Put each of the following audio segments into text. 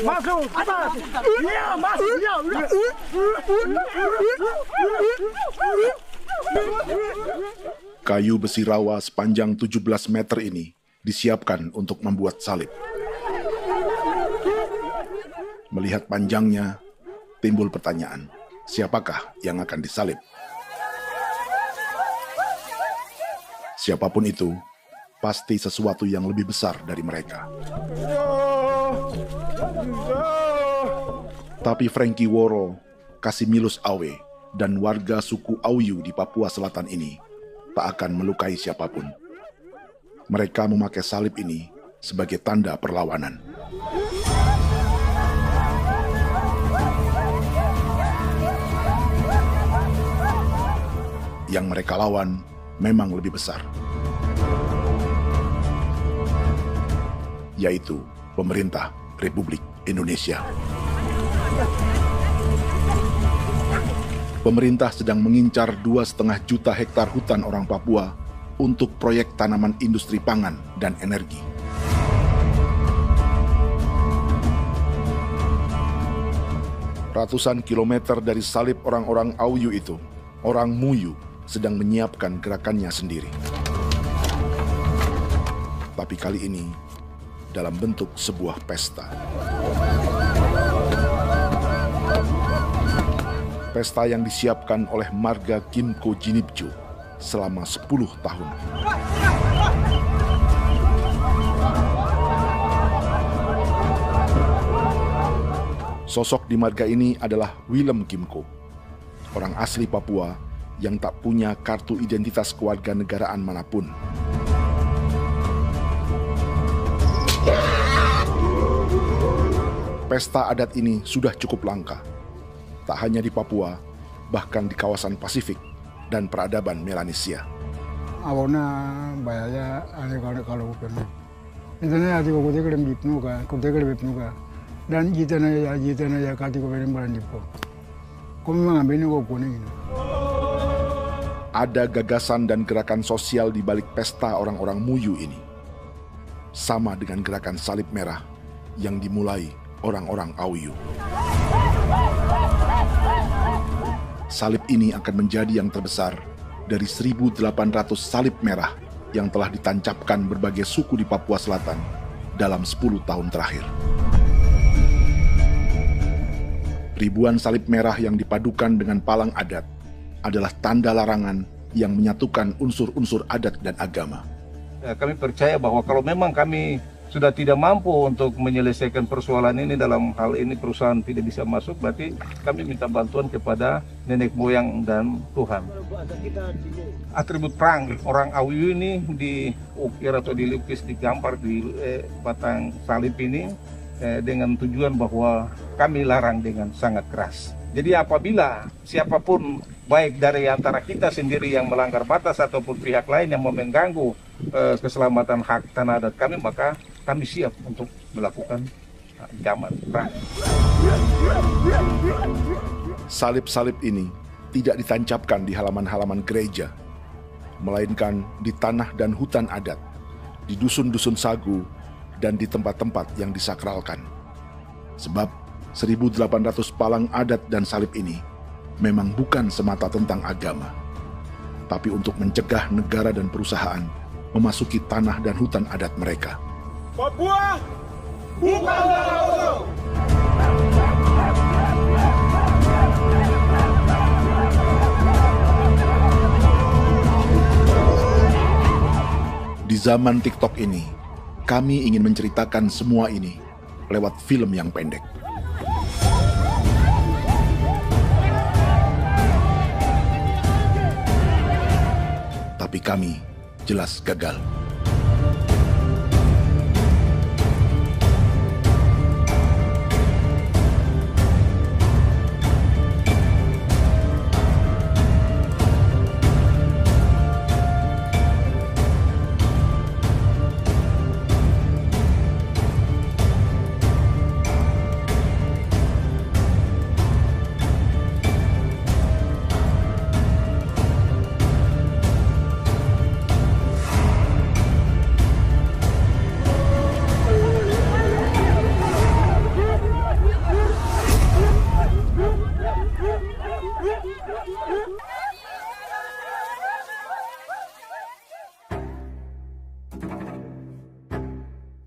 Masuk. Iya, masuk. Kayu besi rawa sepanjang 17 meter ini disiapkan untuk membuat salib. Melihat panjangnya, timbul pertanyaan, siapakah yang akan disalib? Siapapun itu, pasti sesuatu yang lebih besar dari mereka. Tapi Frankie Woro, Casimilus Awe, dan warga suku Auyu di Papua Selatan ini tak akan melukai siapapun. Mereka memakai salib ini sebagai tanda perlawanan. Yang mereka lawan memang lebih besar, yaitu pemerintah Republik Indonesia. Pemerintah sedang mengincar 2,5 juta hektar hutan orang Papua untuk proyek tanaman industri pangan dan energi. Ratusan kilometer dari salib orang-orang Auyu itu, orang Muyu sedang menyiapkan gerakannya sendiri. Tapi kali ini dalam bentuk sebuah pesta. Pesta yang disiapkan oleh marga Kimco Jinibju selama 10 tahun. Sosok di marga ini adalah Willem Kimco, orang asli Papua yang tak punya kartu identitas kewarganegaraan manapun. Pesta adat ini sudah cukup langka. Tak hanya di Papua, bahkan di kawasan Pasifik dan peradaban Melanesia. Awalnya bayarnya kalau pernah. Itu nih aja kau deklar bipnuka, dan kita ya kati kau beri barang dipo. Kau memang ambil kau kuning. Ada gagasan dan gerakan sosial di balik pesta orang-orang Muyu ini. Sama dengan gerakan salib merah yang dimulai orang-orang Auyu. Salib ini akan menjadi yang terbesar dari 1.800 salib merah yang telah ditancapkan berbagai suku di Papua Selatan dalam 10 tahun terakhir. Ribuan salib merah yang dipadukan dengan palang adat adalah tanda larangan yang menyatukan unsur-unsur adat dan agama. Kami percaya bahwa kalau memang kami sudah tidak mampu untuk menyelesaikan persoalan ini, dalam hal ini perusahaan tidak bisa masuk, berarti kami minta bantuan kepada nenek moyang dan Tuhan. Atribut perang orang Auyu ini diukir atau dilukis, digambar di batang salib ini dengan tujuan bahwa kami larang dengan sangat keras. Jadi apabila siapapun, baik dari antara kita sendiri yang melanggar batas ataupun pihak lain yang mau mengganggu keselamatan hak tanah adat kami, maka kami siap untuk melakukan ancaman perang. Salib-salib ini tidak ditancapkan di halaman-halaman gereja, melainkan di tanah dan hutan adat, di dusun-dusun sagu, dan di tempat-tempat yang disakralkan. Sebab 1.800 palang adat dan salib ini memang bukan semata tentang agama, tapi untuk mencegah negara dan perusahaan memasuki tanah dan hutan adat mereka. Papua bukan tanah kosong. Di zaman TikTok ini, kami ingin menceritakan semua ini lewat film yang pendek. Tapi kami jelas gagal.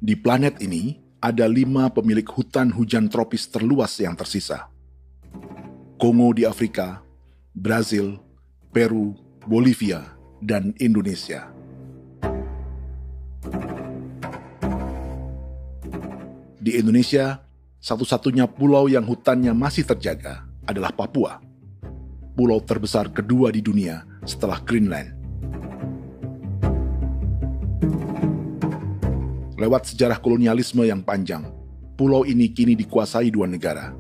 Di planet ini, ada 5 pemilik hutan hujan tropis terluas yang tersisa. Kongo di Afrika, Brazil, Peru, Bolivia, dan Indonesia. Di Indonesia, satu-satunya pulau yang hutannya masih terjaga adalah Papua, pulau terbesar kedua di dunia setelah Greenland. Lewat sejarah kolonialisme yang panjang, pulau ini kini dikuasai 2 negara.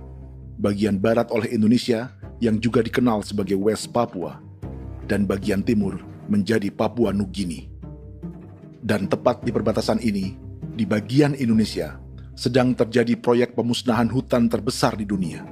Bagian barat oleh Indonesia yang juga dikenal sebagai West Papua, dan bagian timur menjadi Papua Nugini. Dan tepat di perbatasan ini, di bagian Indonesia, sedang terjadi proyek pemusnahan hutan terbesar di dunia.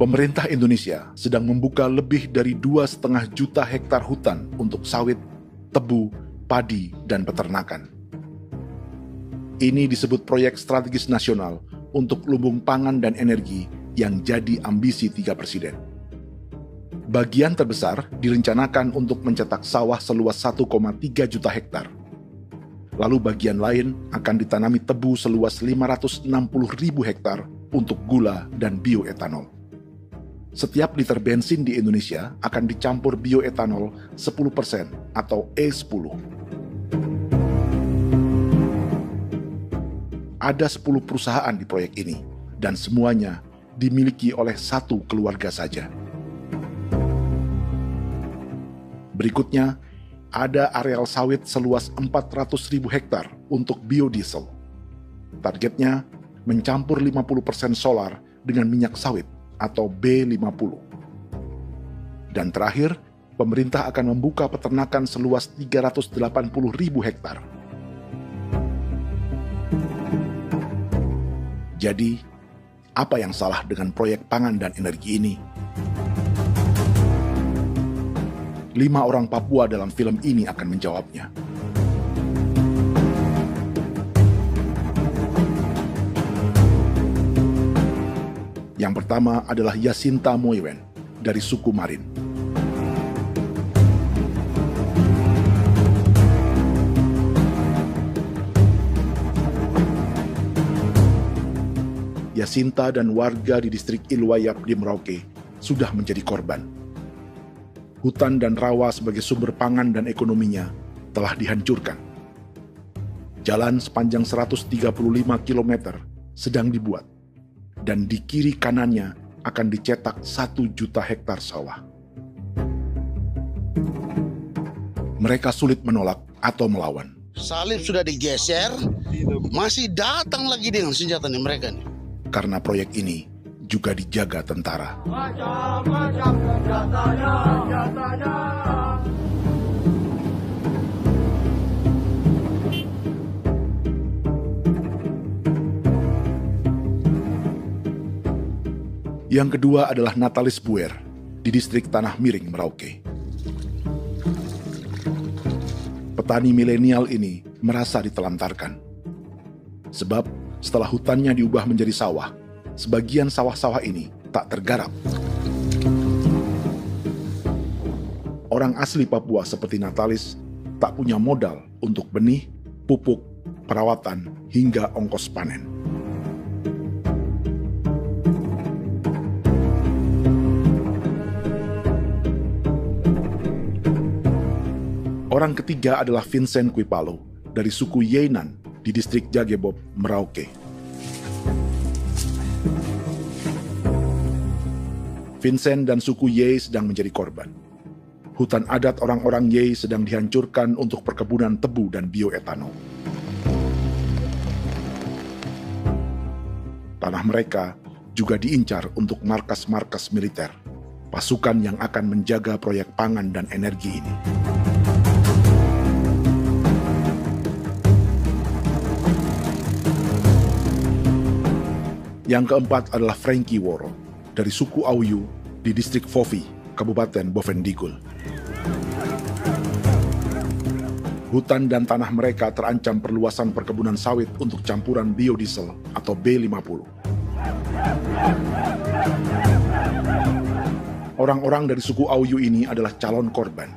Pemerintah Indonesia sedang membuka lebih dari 2,5 juta hektar hutan untuk sawit, tebu, padi, dan peternakan. Ini disebut proyek strategis nasional untuk lumbung pangan dan energi yang jadi ambisi 3 presiden. Bagian terbesar direncanakan untuk mencetak sawah seluas 1,3 juta hektar. Lalu bagian lain akan ditanami tebu seluas 560.000 hektar untuk gula dan bioetanol. Setiap liter bensin di Indonesia akan dicampur bioetanol 10% atau E10. Ada 10 perusahaan di proyek ini, dan semuanya dimiliki oleh 1 keluarga saja. Berikutnya, ada areal sawit seluas 400.000 hektar untuk biodiesel. Targetnya mencampur 50% solar dengan minyak sawit atau B50. Dan terakhir, pemerintah akan membuka peternakan seluas 380.000 hektar. Jadi, apa yang salah dengan proyek pangan dan energi ini? 5 orang Papua dalam film ini akan menjawabnya. Yang pertama adalah Yasinta Moiwen dari suku Marin. Yasinta dan warga di distrik Ilwayap di Merauke sudah menjadi korban. Hutan dan rawa sebagai sumber pangan dan ekonominya telah dihancurkan. Jalan sepanjang 135 km sedang dibuat, dan di kiri kanannya akan dicetak 1 juta hektar sawah. Mereka sulit menolak atau melawan. Salib sudah digeser, masih datang lagi dengan senjatanya mereka nih. Karena proyek ini juga dijaga tentara. Macam-macam senjatanya. Yang kedua adalah Natalis Buer di distrik Tanah Miring, Merauke. Petani milenial ini merasa ditelantarkan. Sebab setelah hutannya diubah menjadi sawah, sebagian sawah-sawah ini tak tergarap. Orang asli Papua seperti Natalis tak punya modal untuk benih, pupuk, perawatan, hingga ongkos panen. Orang ketiga adalah Vincent Kuipalo dari suku Yenan di distrik Jagebob, Merauke. Vincent dan suku Ye sedang menjadi korban. Hutan adat orang-orang Ye sedang dihancurkan untuk perkebunan tebu dan bioetanol. Tanah mereka juga diincar untuk markas-markas militer, pasukan yang akan menjaga proyek pangan dan energi ini. Yang keempat adalah Frankie Woro dari suku Auyu di distrik Fofi, Kabupaten Bovendigul. Hutan dan tanah mereka terancam perluasan perkebunan sawit untuk campuran biodiesel atau B50. Orang-orang dari suku Auyu ini adalah calon korban.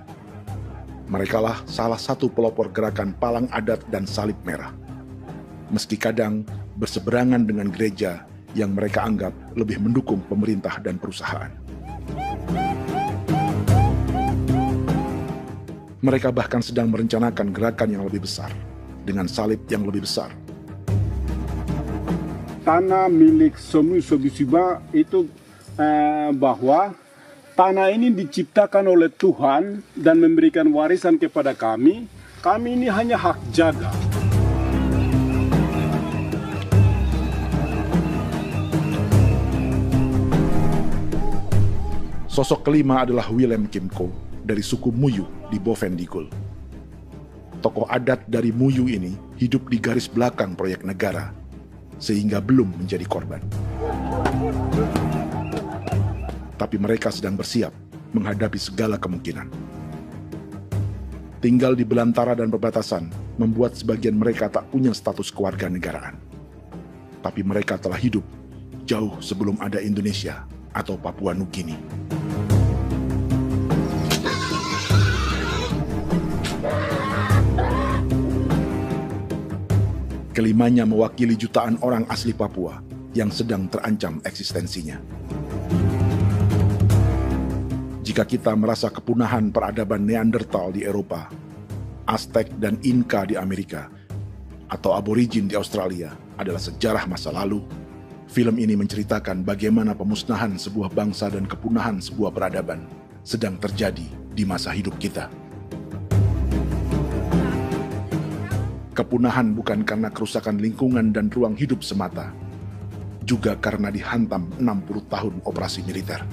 Merekalah salah satu pelopor gerakan Palang Adat dan Salib Merah. Meski kadang berseberangan dengan gereja yang mereka anggap lebih mendukung pemerintah dan perusahaan. Mereka bahkan sedang merencanakan gerakan yang lebih besar, dengan salib yang lebih besar. Tanah milik Somu Sobisiba itu bahwa tanah ini diciptakan oleh Tuhan dan memberikan warisan kepada kami. Kami ini hanya hak jaga. Sosok kelima adalah Willem Kimco dari suku Muyu di Bovendigul. Tokoh adat dari Muyu ini hidup di garis belakang proyek negara, sehingga belum menjadi korban. Tapi mereka sedang bersiap menghadapi segala kemungkinan. Tinggal di belantara dan perbatasan membuat sebagian mereka tak punya status kewarganegaraan. Tapi mereka telah hidup jauh sebelum ada Indonesia atau Papua Nugini. Kelimanya mewakili jutaan orang asli Papua yang sedang terancam eksistensinya. Jika kita merasa kepunahan peradaban Neanderthal di Eropa, Aztec dan Inca di Amerika, atau aborigin di Australia adalah sejarah masa lalu, film ini menceritakan bagaimana pemusnahan sebuah bangsa dan kepunahan sebuah peradaban sedang terjadi di masa hidup kita. Kepunahan bukan karena kerusakan lingkungan dan ruang hidup semata, juga karena dihantam 60 tahun operasi militer.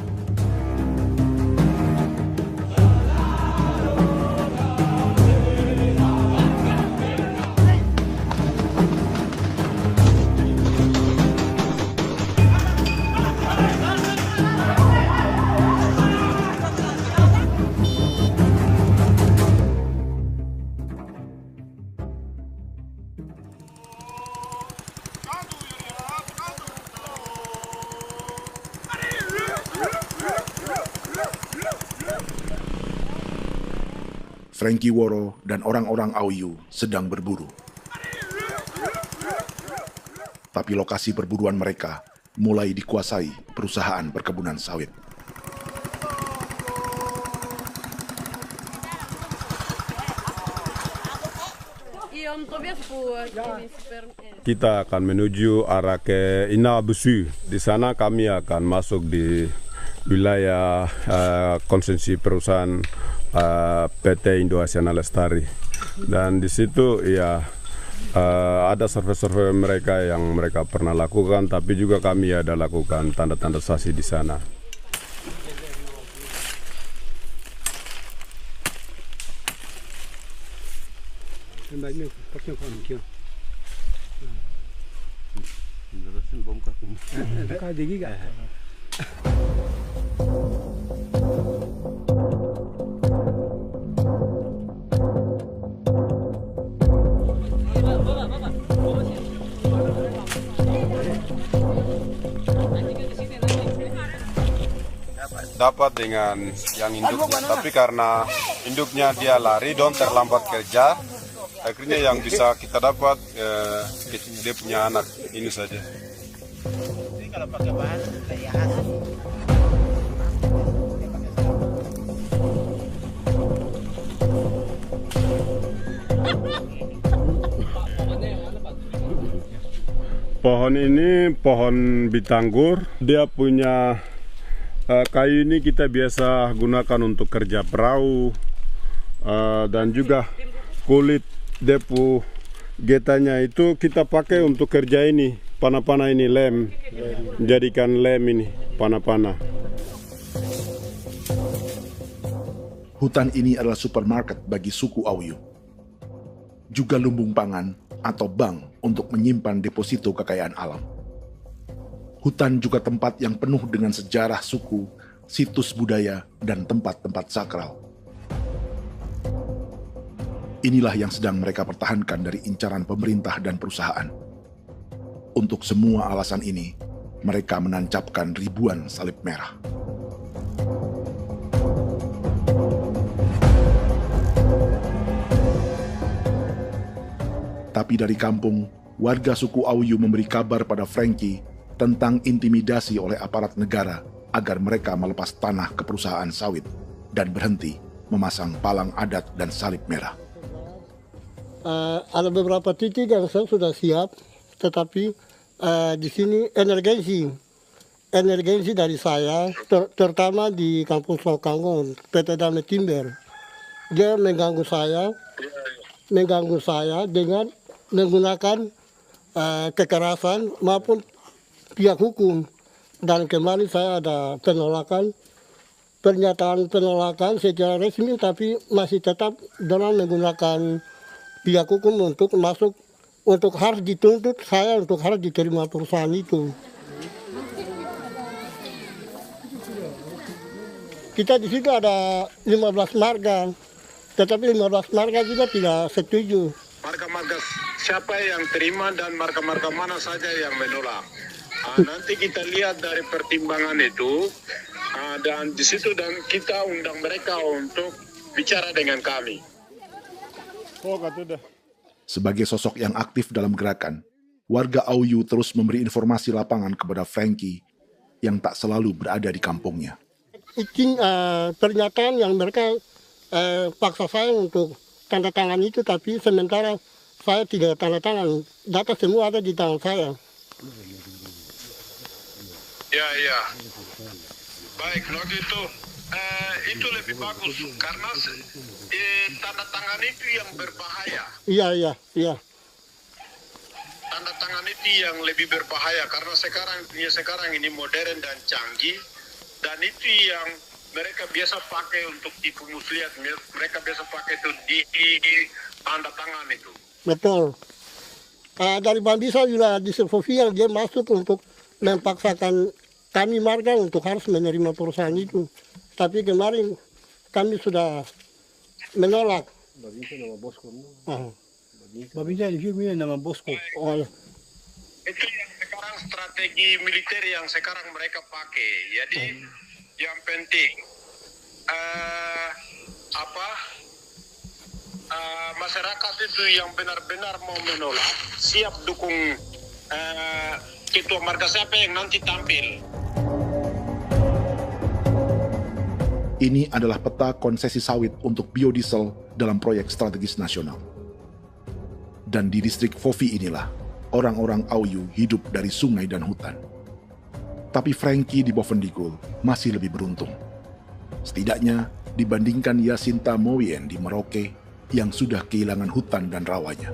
Frankie Woro dan orang-orang Auyu sedang berburu. Tapi lokasi perburuan mereka mulai dikuasai perusahaan perkebunan sawit. Kita akan menuju arah ke Inabusu. Di sana kami akan masuk di wilayah konsesi perusahaan PT Indo Asiana Lestari, dan di situ ya ada survei-survei mereka yang mereka pernah lakukan, tapi juga kami ada lakukan tanda-tanda saksi di sana. Dapat dengan yang induknya, tapi karena induknya dia lari dan terlambat kerja, akhirnya yang bisa kita dapat dia punya anak ini saja. Jadi kalau pakai bahan kayak khas. Pohon ini pohon bitanggur, dia punya kayu ini kita biasa gunakan untuk kerja perahu, dan juga kulit depu getanya itu kita pakai untuk kerja ini, panah-panah ini lem, jadikan lem ini, panah-panah. Hutan ini adalah supermarket bagi suku Auyu. Juga lumbung pangan atau bank untuk menyimpan deposito kekayaan alam. Hutan juga tempat yang penuh dengan sejarah suku, situs budaya, dan tempat-tempat sakral. Inilah yang sedang mereka pertahankan dari incaran pemerintah dan perusahaan. Untuk semua alasan ini, mereka menancapkan ribuan salib merah. Tapi dari kampung, warga suku Auyu memberi kabar pada Frankie tentang intimidasi oleh aparat negara agar mereka melepas tanah ke perusahaan sawit dan berhenti memasang palang adat dan salib merah. Ada beberapa titik yang saya sudah siap, tetapi di sini emergensi dari saya, terutama di Kampung Sokangon, PT Damai Timber. Dia mengganggu saya dengan menggunakan kekerasan maupun pihak hukum. Dan kemarin saya ada pernyataan penolakan secara resmi, tapi masih tetap dengan menggunakan pihak hukum untuk masuk, untuk harus dituntut saya untuk harus diterima perusahaan itu. Kita di situ ada 15 marga, tetapi 15 marga juga tidak setuju. Marga-marga siapa yang terima dan marga-marga mana saja yang menolak. Nanti kita lihat dari pertimbangan itu, dan di situ dan kita undang mereka untuk bicara dengan kami. Sebagai sosok yang aktif dalam gerakan, warga Auyu terus memberi informasi lapangan kepada Frankie yang tak selalu berada di kampungnya. Izin pernyataan yang mereka paksa saya untuk tanda tangan itu, tapi sementara saya tidak tanda tangan. Data semua ada di tangan saya. Ya. Baik, kalau gitu itu lebih bagus karena tanda tangan itu yang berbahaya. Iya. Tanda tangan itu yang lebih berbahaya karena sekarang ini modern dan canggih, dan itu yang mereka biasa pakai untuk tipu muslihat. Mereka biasa pakai itu di tanda tangan itu. Betul. Dari Bambisa juga di Sofia dia masuk untuk memaksakan kami marga untuk harus menerima perusahaan itu. Tapi kemarin kami sudah menolak. Babinsa nama Bosco. Babinsa di sini nama Bosco. Itu yang sekarang strategi militer yang sekarang mereka pakai. Jadi yang penting masyarakat itu yang benar-benar mau menolak siap dukung ketua marga siapa yang nanti tampil. Ini adalah peta konsesi sawit untuk biodiesel dalam proyek strategis nasional. Dan di distrik Fofi inilah, orang-orang Auyu hidup dari sungai dan hutan. Tapi Frankie di Bovendigul masih lebih beruntung. Setidaknya dibandingkan Yasinta Moyen di Merauke yang sudah kehilangan hutan dan rawanya.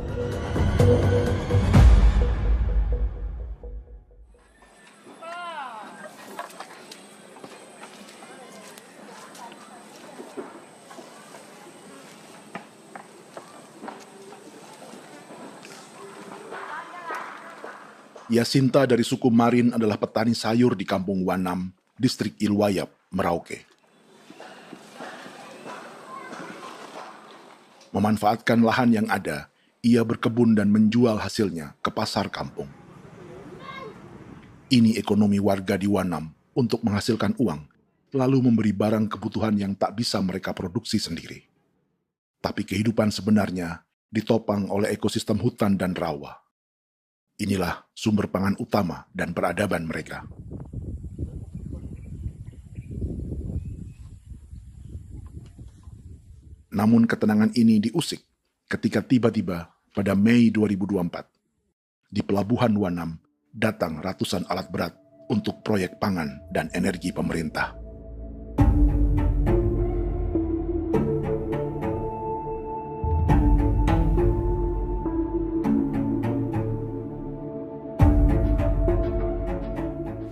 Yasinta dari suku Marin adalah petani sayur di Kampung Wanam, distrik Ilwayap, Merauke. Memanfaatkan lahan yang ada, ia berkebun dan menjual hasilnya ke pasar kampung. Ini ekonomi warga di Wanam untuk menghasilkan uang, lalu memberi barang kebutuhan yang tak bisa mereka produksi sendiri. Tapi kehidupan sebenarnya ditopang oleh ekosistem hutan dan rawa. Inilah sumber pangan utama dan peradaban mereka. Namun ketenangan ini diusik ketika tiba-tiba pada Mei 2024, di Pelabuhan Wanam datang ratusan alat berat untuk proyek pangan dan energi pemerintah.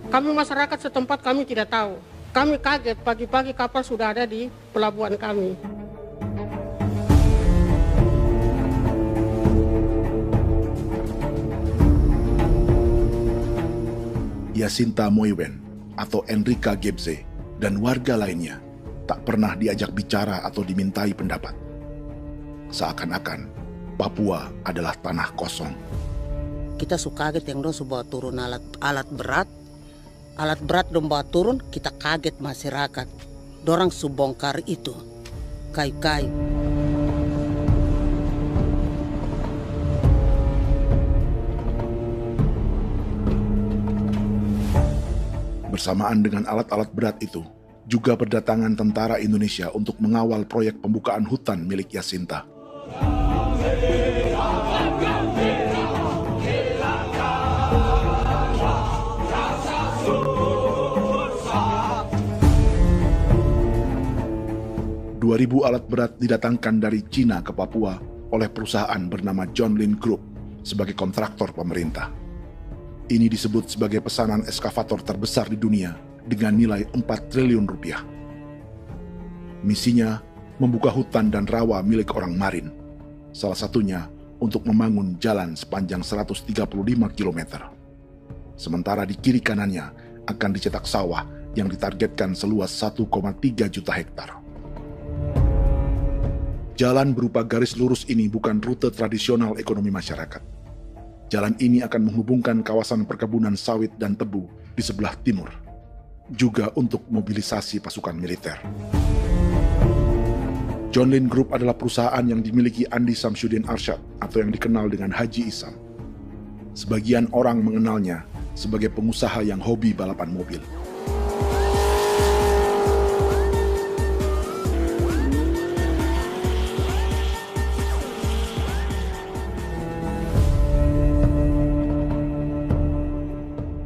Kami masyarakat setempat kami tidak tahu. Kami kaget pagi-pagi kapal sudah ada di pelabuhan kami. Yasinta Moywen atau Enrika Gebze dan warga lainnya tak pernah diajak bicara atau dimintai pendapat. Seakan-akan Papua adalah tanah kosong. Kita suka kaget yang dong bawa turun alat berat dong bawa turun, kita kaget masyarakat. Dorang subongkar itu kayu-kayu. Bersamaan dengan alat-alat berat itu, juga berdatangan tentara Indonesia untuk mengawal proyek pembukaan hutan milik Jacinta. Ribu alat berat didatangkan dari Cina ke Papua oleh perusahaan bernama John Lin Group sebagai kontraktor pemerintah. Ini disebut sebagai pesanan eskavator terbesar di dunia dengan nilai 4 triliun rupiah. Misinya membuka hutan dan rawa milik orang Marin, salah satunya untuk membangun jalan sepanjang 135 km. Sementara di kiri kanannya akan dicetak sawah yang ditargetkan seluas 1,3 juta hektar. Jalan berupa garis lurus ini bukan rute tradisional ekonomi masyarakat. Jalan ini akan menghubungkan kawasan perkebunan sawit dan tebu di sebelah timur, juga untuk mobilisasi pasukan militer. John Lin Group adalah perusahaan yang dimiliki Andi Samsudin Arsyad atau yang dikenal dengan Haji Isam. Sebagian orang mengenalnya sebagai pengusaha yang hobi balapan mobil.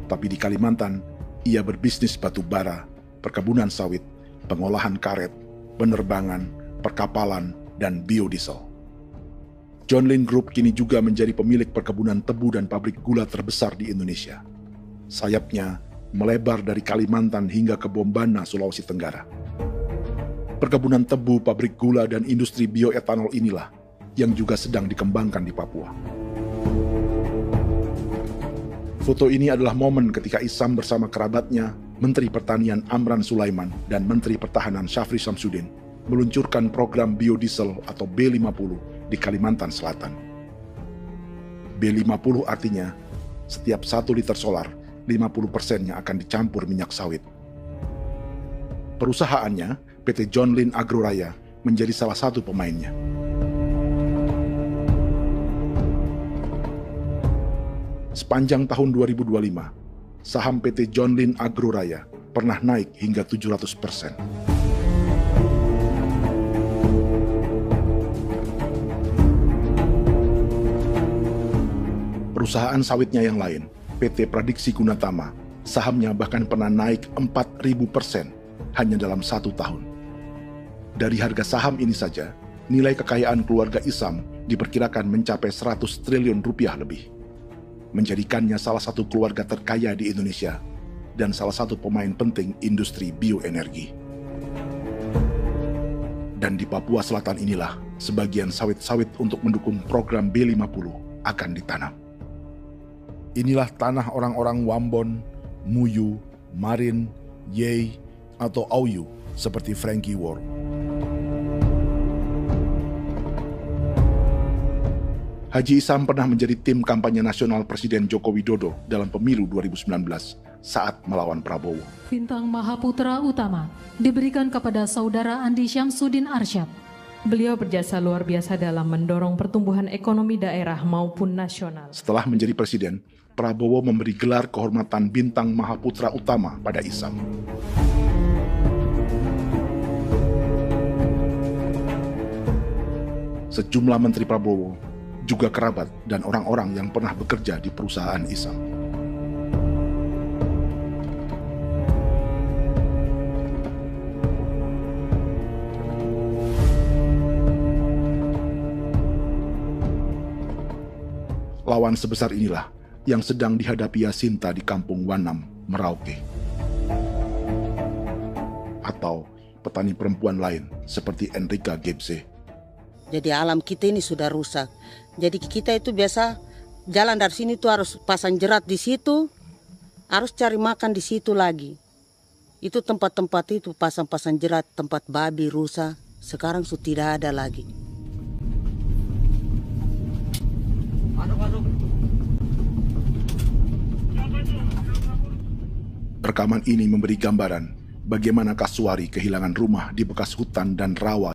Tapi di Kalimantan, ia berbisnis batu bara, perkebunan sawit, pengolahan karet, penerbangan, perkapalan, dan biodiesel. John Lin Group kini juga menjadi pemilik perkebunan tebu dan pabrik gula terbesar di Indonesia. Sayapnya melebar dari Kalimantan hingga ke Bombana, Sulawesi Tenggara. Perkebunan tebu, pabrik gula, dan industri bioetanol inilah yang juga sedang dikembangkan di Papua. Foto ini adalah momen ketika Isam bersama kerabatnya, Menteri Pertanian Amran Sulaiman dan Menteri Pertahanan Syafri Samsudin meluncurkan program biodiesel atau B50 di Kalimantan Selatan. B50 artinya setiap 1 liter solar, 50%-nya akan dicampur minyak sawit. Perusahaannya, PT John Lin Agroraya, menjadi salah satu pemainnya. Sepanjang tahun 2025, saham PT John Lin Agroraya pernah naik hingga 700%. Perusahaan sawitnya yang lain, PT Pradiksi Gunatama, sahamnya bahkan pernah naik 4.000% hanya dalam 1 tahun. Dari harga saham ini saja, nilai kekayaan keluarga Isam diperkirakan mencapai 100 triliun rupiah lebih, menjadikannya salah satu keluarga terkaya di Indonesia dan salah satu pemain penting industri bioenergi. Dan di Papua Selatan inilah sebagian sawit-sawit untuk mendukung program B50 akan ditanam. Inilah tanah orang-orang Wambon, Muyu, Marin, Yei, atau Auyu seperti Frankie Ward. Haji Isam pernah menjadi tim kampanye nasional Presiden Joko Widodo dalam pemilu 2019 saat melawan Prabowo. Bintang Mahaputra Utama diberikan kepada Saudara Andi Syamsuddin Arsyad. Beliau berjasa luar biasa dalam mendorong pertumbuhan ekonomi daerah maupun nasional. Setelah menjadi presiden, Prabowo memberi gelar kehormatan Bintang Mahaputra Utama pada Isam. Sejumlah menteri Prabowo, juga kerabat dan orang-orang yang pernah bekerja di perusahaan Isam. Lawan sebesar inilah yang sedang dihadapi Jacinta di kampung Wanam, Merauke. Atau petani perempuan lain seperti Enrika Gebze. Jadi alam kita ini sudah rusak. Jadi kita itu biasa jalan dari sini tuh harus pasang jerat di situ, harus cari makan di situ lagi. Itu tempat-tempat itu pasang-pasang jerat, tempat babi, rusa, sekarang sudah tidak ada lagi. Rekaman ini memberi gambaran bagaimana Kasuari kehilangan rumah di bekas hutan dan rawa.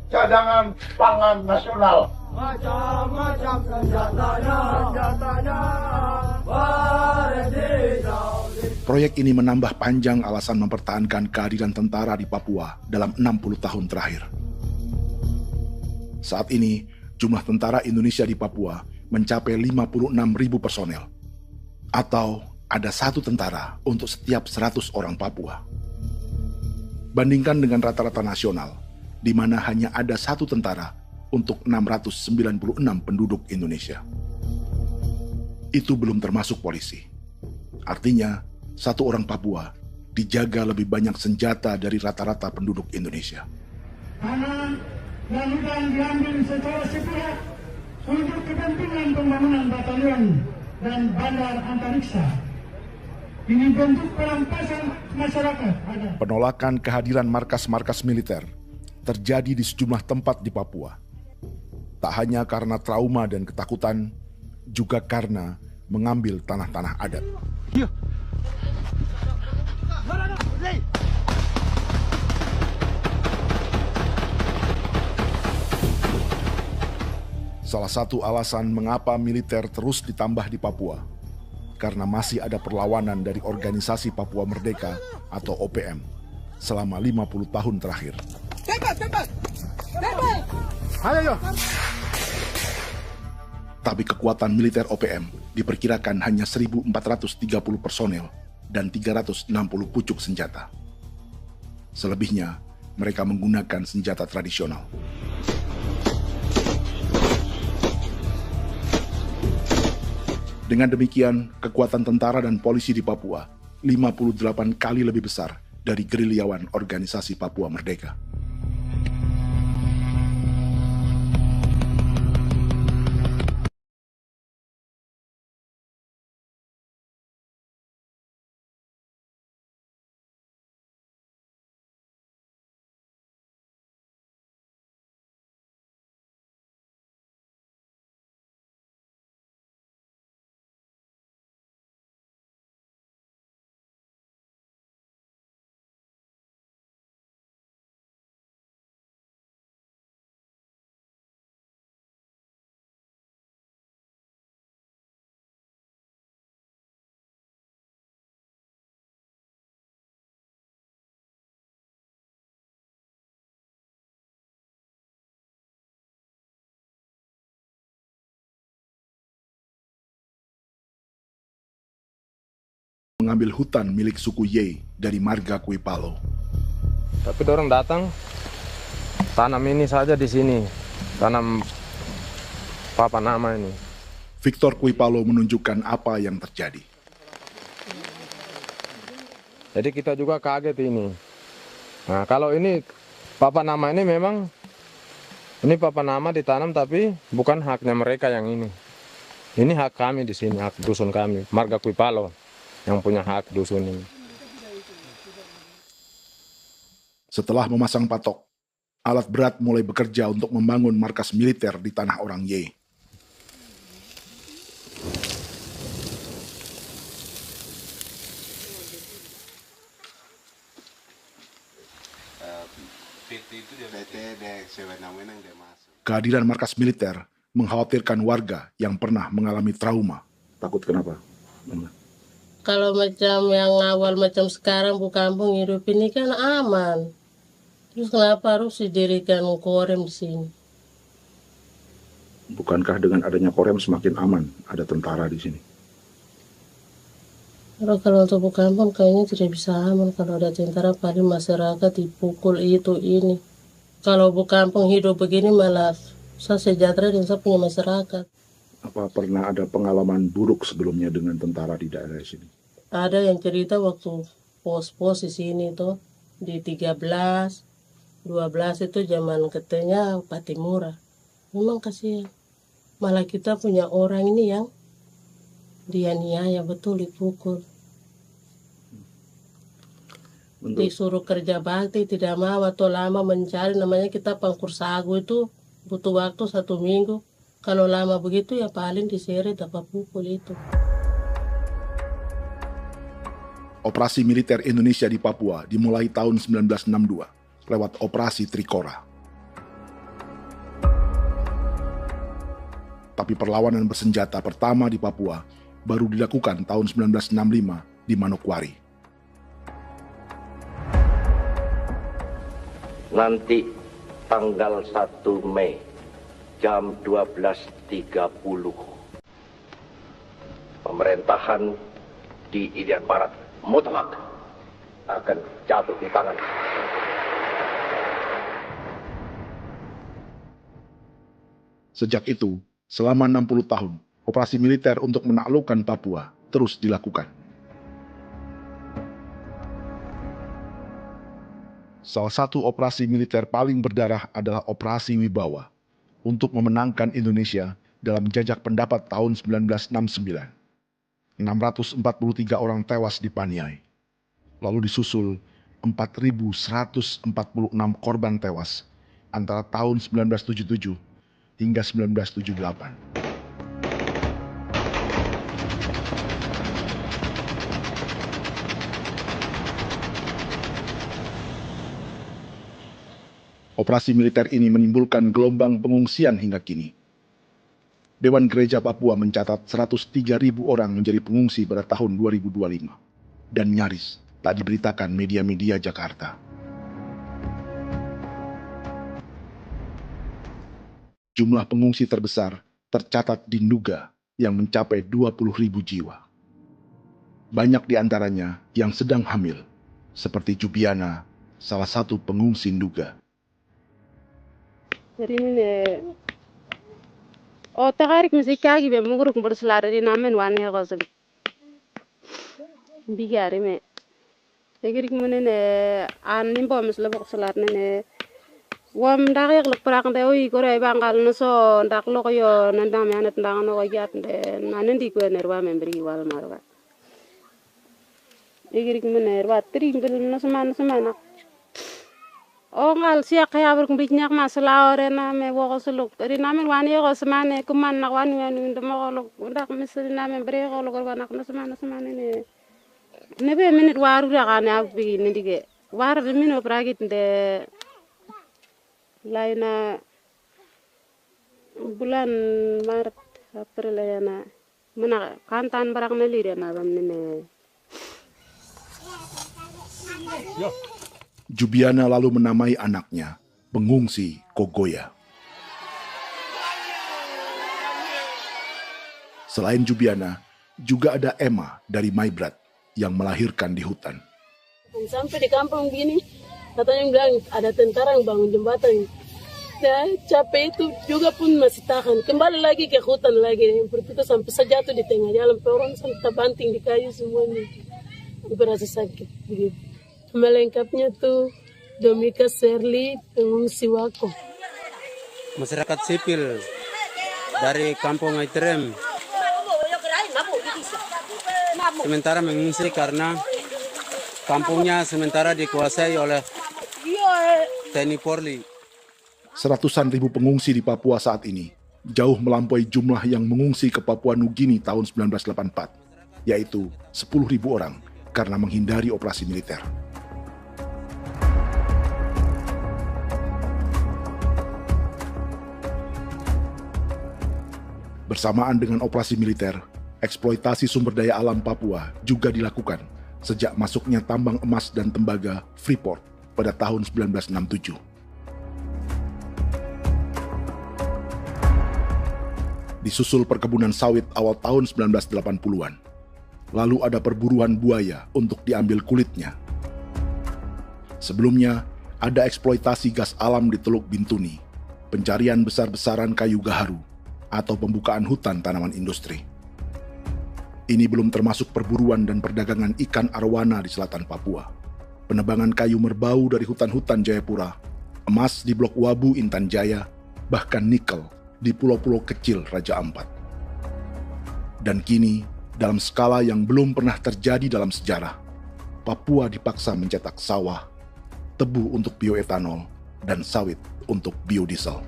Cadangan pangan nasional. Macam-macam senjatanya, Proyek ini menambah panjang alasan mempertahankan kehadiran tentara di Papua dalam 60 tahun terakhir. Saat ini, jumlah tentara Indonesia di Papua mencapai 56.000 personel. Atau ada 1 tentara untuk setiap 100 orang Papua. Bandingkan dengan rata-rata nasional, di mana hanya ada 1 tentara untuk 696 penduduk Indonesia. Itu belum termasuk polisi. Artinya, 1 orang Papua dijaga lebih banyak senjata dari rata-rata penduduk Indonesia. Tanah dan hutan diambil secara sepihak untuk kepentingan pembangunan batalion dan bandar antariksa. Ini bentuk perampasan masyarakat. Penolakan kehadiran markas-markas militer terjadi di sejumlah tempat di Papua. Tak hanya karena trauma dan ketakutan, juga karena mengambil tanah-tanah adat. Salah satu alasan mengapa militer terus ditambah di Papua, karena masih ada perlawanan dari Organisasi Papua Merdeka atau OPM selama 50 tahun terakhir. Ayo. Tapi kekuatan militer OPM diperkirakan hanya 1.430 personel dan 360 pucuk senjata. Selebihnya, mereka menggunakan senjata tradisional. Dengan demikian, kekuatan tentara dan polisi di Papua 58 kali lebih besar dari gerilyawan Organisasi Papua Merdeka. Mengambil hutan milik suku Ye dari marga Kuipalo. Tapi orang datang tanam ini saja di sini, tanam papan nama ini. Victor Kuipalo menunjukkan apa yang terjadi. Jadi kita juga kaget ini. Nah, kalau ini papan nama ini memang ini papan nama ditanam tapi bukan haknya mereka yang ini. Ini hak kami di sini, hak dusun kami, marga Kuipalo yang punya hak dusun ini. Setelah memasang patok, alat berat mulai bekerja untuk membangun markas militer di tanah orang Ye. Kehadiran markas militer mengkhawatirkan warga yang pernah mengalami trauma. Takut kenapa? Kalau macam yang awal macam sekarang bu kampung hidup ini kan aman. Terus kenapa harus didirikan korem di sini? Bukankah dengan adanya Korem semakin aman ada tentara di sini? Kalau untuk kampung kayaknya tidak bisa aman kalau ada tentara, paling masyarakat dipukul itu ini. Kalau kampung hidup begini malah saya sejahtera dan saya punya masyarakat. Apa pernah ada pengalaman buruk sebelumnya dengan tentara di daerah sini? Ada yang cerita waktu pos-pos di sini tuh di 13, 12 itu zaman katanya Patimura. Memang kasihan. Malah kita punya orang ini yang dianiaya betul, dipukul. Disuruh kerja bakti tidak mau atau lama mencari, namanya kita pangkur sagu itu butuh waktu 1 minggu. Kalau lama begitu ya paling diseret apa pukul itu. Operasi militer Indonesia di Papua dimulai tahun 1962 lewat Operasi Trikora. Tapi perlawanan bersenjata pertama di Papua baru dilakukan tahun 1965 di Manokwari. Nanti tanggal 1 Mei jam 12.30 pemerintahan di Irian Barat mutlak akan jatuh di tangan. Sejak itu, selama 60 tahun, operasi militer untuk menaklukkan Papua terus dilakukan. Salah satu operasi militer paling berdarah adalah Operasi Wibawa untuk memenangkan Indonesia dalam jajak pendapat tahun 1969. 643 orang tewas di Paniai. Lalu disusul 4.146 korban tewas antara tahun 1977 hingga 1978. Operasi militer ini menimbulkan gelombang pengungsian hingga kini. Dewan Gereja Papua mencatat 103.000 orang menjadi pengungsi pada tahun 2025 dan nyaris tak diberitakan media-media Jakarta. Jumlah pengungsi terbesar tercatat di Nduga yang mencapai 20.000 jiwa. Banyak di antaranya yang sedang hamil, seperti Jubiana, salah satu pengungsi Nduga. Jadi ini tagarik musika gibi muguruk berselari di namen wani gosel bigari me tegirik munene an nimbo misle berselar nene wam dagek lek prak de oi kore bangal no so ndak lo yo nandam yanet ndang no gat de nanen di ko nerwa membri wal marwa tegirik munene wa tri ngel no semana ngal siya kaya berkumpit nyak masalah orena me wogosuluk ri namen wani yo semane kuman nak wani wani ndemo golok ndak misri namen bre golok wanak no semana ne be minit waru da kana abi ni dige war de mino pragit de laina bulan Maret April yana mana kantan barak na lire na bam ne Jubiana lalu menamai anaknya pengungsi Kogoya. Selain Jubiana, juga ada Emma dari Maibrat yang melahirkan di hutan. Sampai di kampung gini, katanya bilang ada tentara yang bangun jembatan. Ya, capek itu juga pun masih tahan. Kembali lagi ke hutan lagi. Itu sampai sejatuh di tengah jalan. Orang sampai terbanting di kayu semuanya. Berasa sakit begitu. Melengkapnya tuh Domika Serli, pengungsi Wako. Masyarakat sipil dari Kampung Aitrem sementara mengungsi karena kampungnya sementara dikuasai oleh TNI Polri. Seratusan ribu pengungsi di Papua saat ini jauh melampaui jumlah yang mengungsi ke Papua Nugini tahun 1984, yaitu 10.000 orang karena menghindari operasi militer. Bersamaan dengan operasi militer, eksploitasi sumber daya alam Papua juga dilakukan sejak masuknya tambang emas dan tembaga Freeport pada tahun 1967. Disusul perkebunan sawit awal tahun 1980-an. Lalu ada perburuan buaya untuk diambil kulitnya. Sebelumnya, ada eksploitasi gas alam di Teluk Bintuni, pencarian besar-besaran kayu gaharu, atau pembukaan hutan tanaman industri. Ini belum termasuk perburuan dan perdagangan ikan arwana di selatan Papua, penebangan kayu merbau dari hutan-hutan Jayapura, emas di Blok Wabu Intan Jaya, bahkan nikel di pulau-pulau kecil Raja Ampat. Dan kini, dalam skala yang belum pernah terjadi dalam sejarah, Papua dipaksa mencetak sawah, tebu untuk bioetanol, dan sawit untuk biodiesel.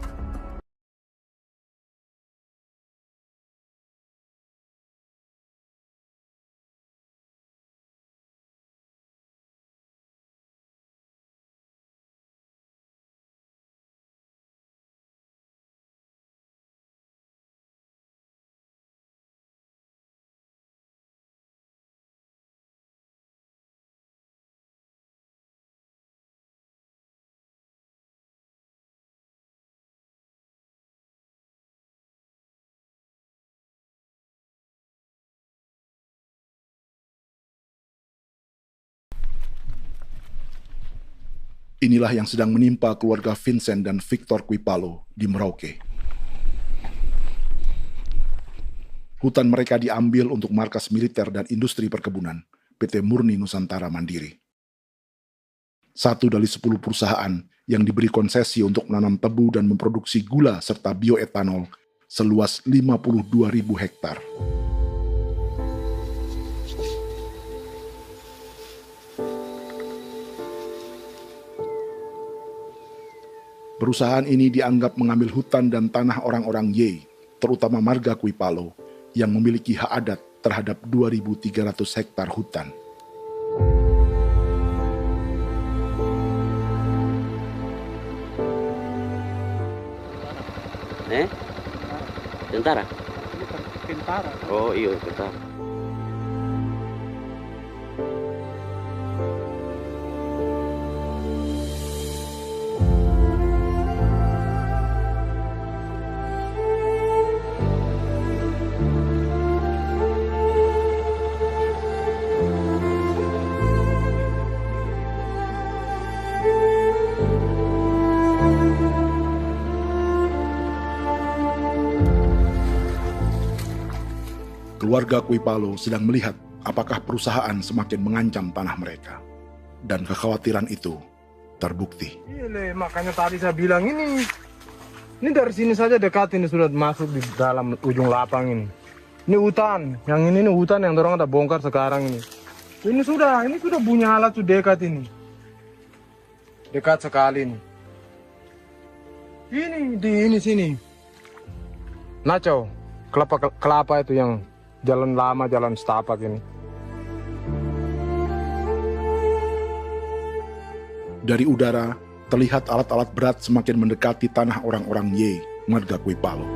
Inilah yang sedang menimpa keluarga Vincent dan Victor Kuipalo di Merauke. Hutan mereka diambil untuk markas militer dan industri perkebunan, PT Murni Nusantara Mandiri. 1 dari 10 perusahaan yang diberi konsesi untuk menanam tebu dan memproduksi gula serta bioetanol seluas 52.000 hektar. Perusahaan ini dianggap mengambil hutan dan tanah orang-orang Ye, terutama marga Kuipalo, yang memiliki hak adat terhadap 2.300 hektar hutan. Tentara? Tentara. Oh iya, tentara. Keluarga Kuipalo sedang melihat apakah perusahaan semakin mengancam tanah mereka. Dan kekhawatiran itu terbukti. Iya, makanya tadi saya bilang ini dari sini saja dekat ini sudah masuk di dalam ujung lapang ini. Ini hutan, yang ini hutan yang orang ada bongkar sekarang ini. Ini sudah punya alat sudah dekat ini. Dekat sekali ini. Ini di sini. Nacau, kelapa itu yang jalan lama, jalan setapak ini. Dari udara, terlihat alat-alat berat semakin mendekati tanah orang-orang Ye, marga Kuipalo.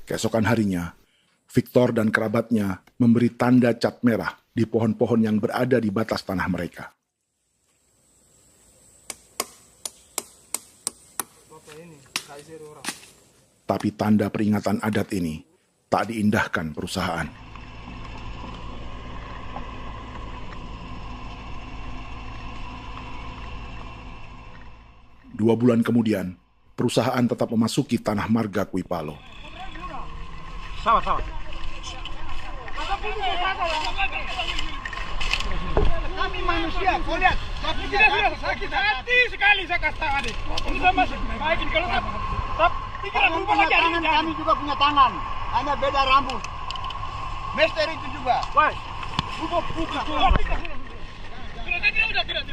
Keesokan harinya, Victor dan kerabatnya memberi tanda cat merah di pohon-pohon yang berada di batas tanah mereka. Tapi tanda peringatan adat ini tak diindahkan perusahaan. Dua bulan kemudian, perusahaan tetap memasuki tanah marga Kuipalo. Sama. Kami manusia, kau lihat. Tapi kita sudah sakit hati sekali saya kata adik. Ini sama baik ini kalau pikiran berubah lagi tangan, kami juga punya tangan. Hanya beda rambut. Mister itu juga. Wah. Buka. Tidak.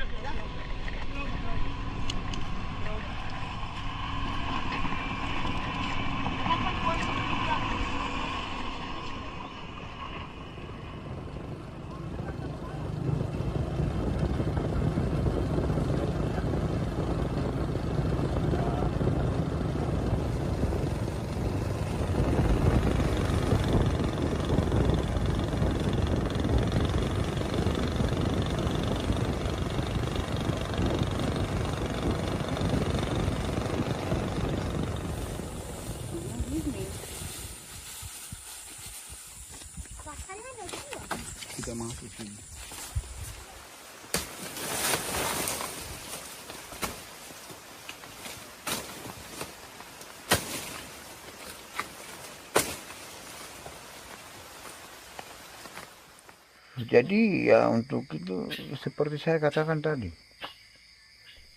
Jadi ya untuk itu seperti saya katakan tadi,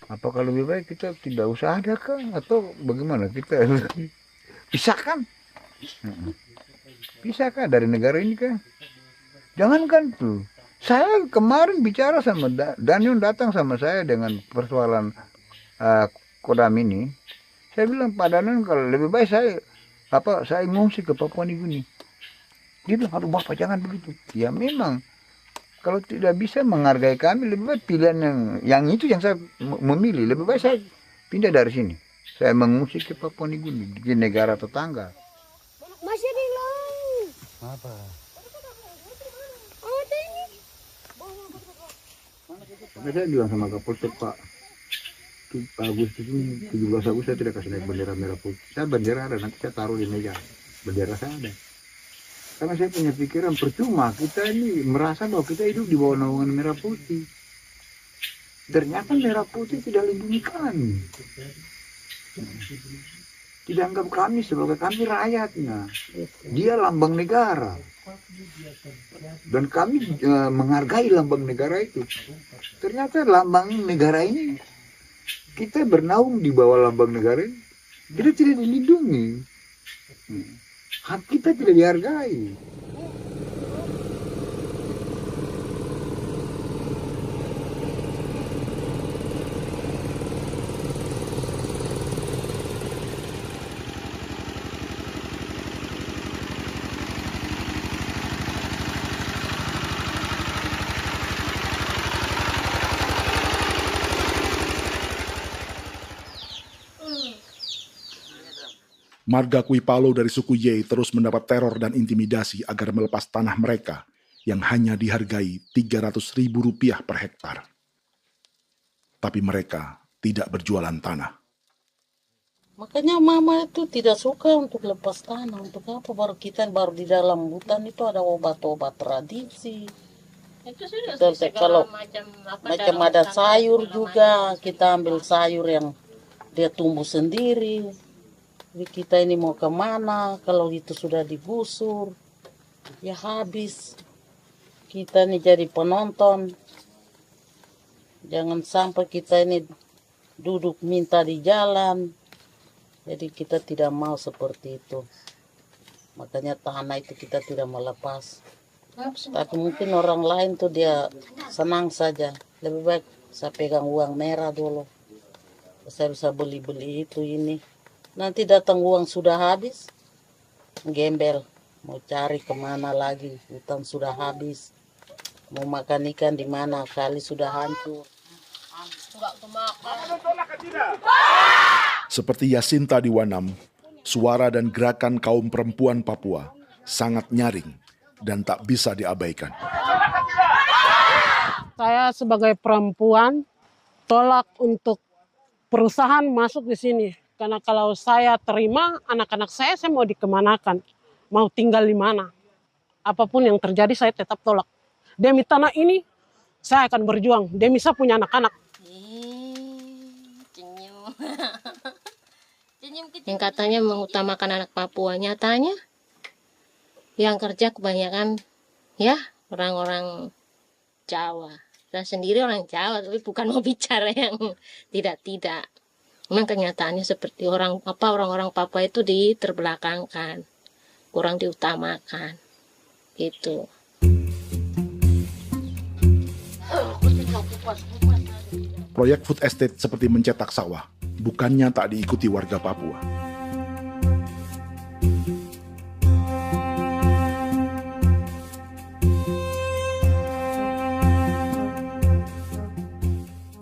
apakah lebih baik kita tidak usah ada kah atau bagaimana, kita pisahkan, pisahkan dari negara ini kah? Jangankan tuh, saya kemarin bicara sama Daniel, datang sama saya dengan persoalan Kodam ini. Saya bilang, Pak Daniel, kalau lebih baik saya ngungsi ke Papua Nugini. Dia bilang, aduh Bapak jangan begitu. Ya memang, kalau tidak bisa menghargai kami, lebih baik pilihan yang itu yang saya memilih. Lebih baik saya pindah dari sini. Saya mengungsi ke Papua Nugini, di negara tetangga. Masih di laut. Apa? Saya bilang sama Kapolsek, Pak, Agustus ini, 17 Agustus saya tidak kasih naik bendera merah putih. Saya bendera ada, nanti saya taruh di meja. Bendera saya ada. Karena saya punya pikiran percuma kita ini merasa bahwa kita hidup di bawah naungan merah putih. Ternyata merah putih tidak lindungi kami. Tidak anggap kami sebagai kami rakyatnya. Dia lambang negara. Dan kami menghargai lambang negara itu. Ternyata lambang negara ini, kita bernaung di bawah lambang negara ini, kita tidak dilindungi. Hak kita tidak dihargai. Marga Kuipalo dari suku Ye terus mendapat teror dan intimidasi agar melepas tanah mereka yang hanya dihargai Rp300.000 per hektar. Tapi mereka tidak berjualan tanah. Makanya mama itu tidak suka untuk lepas tanah. Untuk apa? Baru di dalam hutan itu ada obat-obat tradisi. Itu sudah Kalau macam ada sayur juga, kita ambil sayur yang dia tumbuh sendiri. Jadi kita ini mau kemana, kalau itu sudah digusur, ya habis. Kita ini jadi penonton. Jangan sampai kita ini duduk minta di jalan. Jadi kita tidak mau seperti itu. Makanya tanah itu kita tidak melepas. Tapi mungkin orang lain tuh dia senang saja. Lebih baik saya pegang uang merah dulu. Saya bisa beli-beli itu ini. Nanti datang uang sudah habis, gembel, mau cari kemana lagi, hutan sudah habis, mau makan ikan di mana, kali sudah hancur. Seperti Yasinta di Wanam, suara dan gerakan kaum perempuan Papua sangat nyaring dan tak bisa diabaikan. Saya sebagai perempuan tolak untuk perusahaan masuk di sini. Karena kalau saya terima, anak-anak saya mau dikemanakan, mau tinggal di mana. Apapun yang terjadi saya tetap tolak. Demi tanah ini, saya akan berjuang. Demi saya punya anak-anak. Yang katanya mengutamakan anak Papua, nyatanya yang kerja kebanyakan ya orang-orang Jawa. Saya sendiri orang Jawa, tapi bukan mau bicara yang tidak-tidak. Memang kenyataannya seperti orang-orang Papua itu diterbelakangkan, kurang diutamakan, gitu. Proyek food estate seperti mencetak sawah, bukannya tak diikuti warga Papua.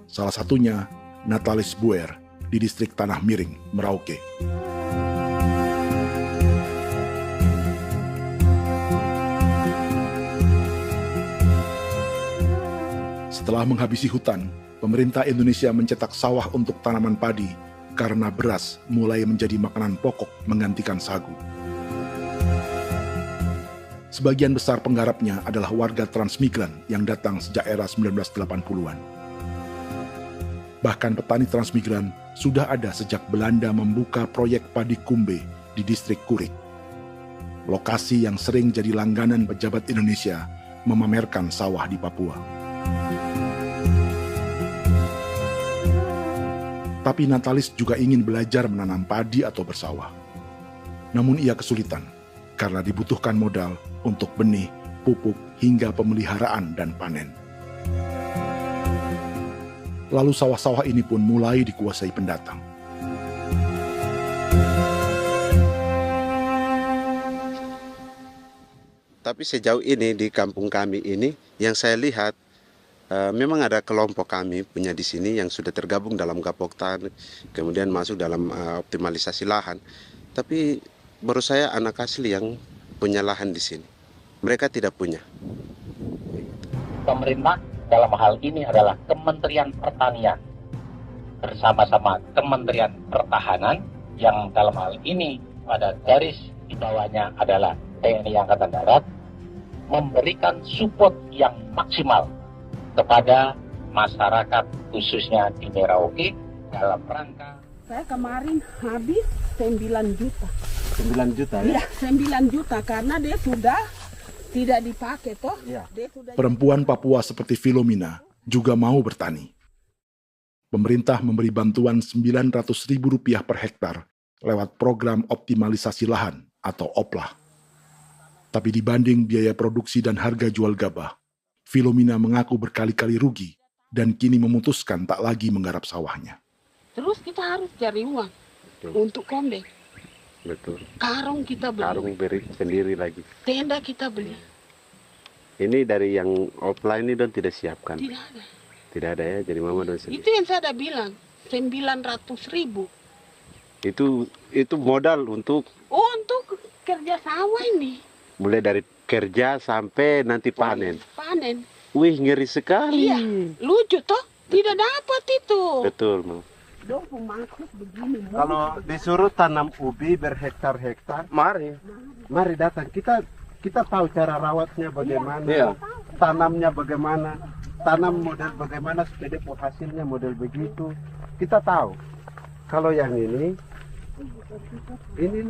Salah satunya Natalis Buer di distrik Tanah Miring, Merauke. Setelah menghabisi hutan, pemerintah Indonesia mencetak sawah untuk tanaman padi karena beras mulai menjadi makanan pokok menggantikan sagu. Sebagian besar penggarapnya adalah warga transmigran yang datang sejak era 1980-an. Bahkan petani transmigran sudah ada sejak Belanda membuka proyek padi kumbe di distrik Kurik. Lokasi yang sering jadi langganan pejabat Indonesia memamerkan sawah di Papua. Tapi Natalis juga ingin belajar menanam padi atau bersawah. Namun ia kesulitan karena dibutuhkan modal untuk benih, pupuk, hingga pemeliharaan dan panen. Lalu sawah-sawah ini pun mulai dikuasai pendatang. Tapi sejauh ini di kampung kami ini yang saya lihat memang ada kelompok kami punya di sini yang sudah tergabung dalam Gapoktan, kemudian masuk dalam optimalisasi lahan. Tapi menurut saya anak asli yang punya lahan di sini. Mereka tidak punya. Pemerintah dalam hal ini adalah Kementerian Pertanian bersama-sama Kementerian Pertahanan yang dalam hal ini pada garis di bawahnya adalah TNI Angkatan Darat, memberikan support yang maksimal kepada masyarakat khususnya di Merauke dalam rangka. Saya kemarin habis 9 juta. 9 juta ya? Iya, 9 juta karena dia sudah tidak dipakai toh. Ya. Perempuan Papua seperti Filomina juga mau bertani. Pemerintah memberi bantuan Rp900.000 per hektar lewat program optimalisasi lahan atau OPLAH. Tapi dibanding biaya produksi dan harga jual gabah, Filomina mengaku berkali-kali rugi dan kini memutuskan tak lagi menggarap sawahnya. Terus kita harus cari uang untuk kombek. Betul. Karung kita beli. Karung beri sendiri lagi. Tenda kita beli. Ini dari yang offline ini don tidak siapkan. Tidak ada. Tidak ada ya, jadi mama don sendiri. Itu yang saya udah bilang, 900.000. Itu modal untuk? Oh, untuk kerja sawah ini. Mulai dari kerja sampai nanti panen. Panen. Wih, ngeri sekali. Iya, lucu toh? Tidak dapat itu. Betul, Mam. Kalau disuruh tanam ubi berhektar-hektar, mari datang. Kita tahu cara rawatnya bagaimana, iya. Tanamnya bagaimana, tanam model bagaimana supaya hasilnya model begitu. Kita tahu. Kalau yang ini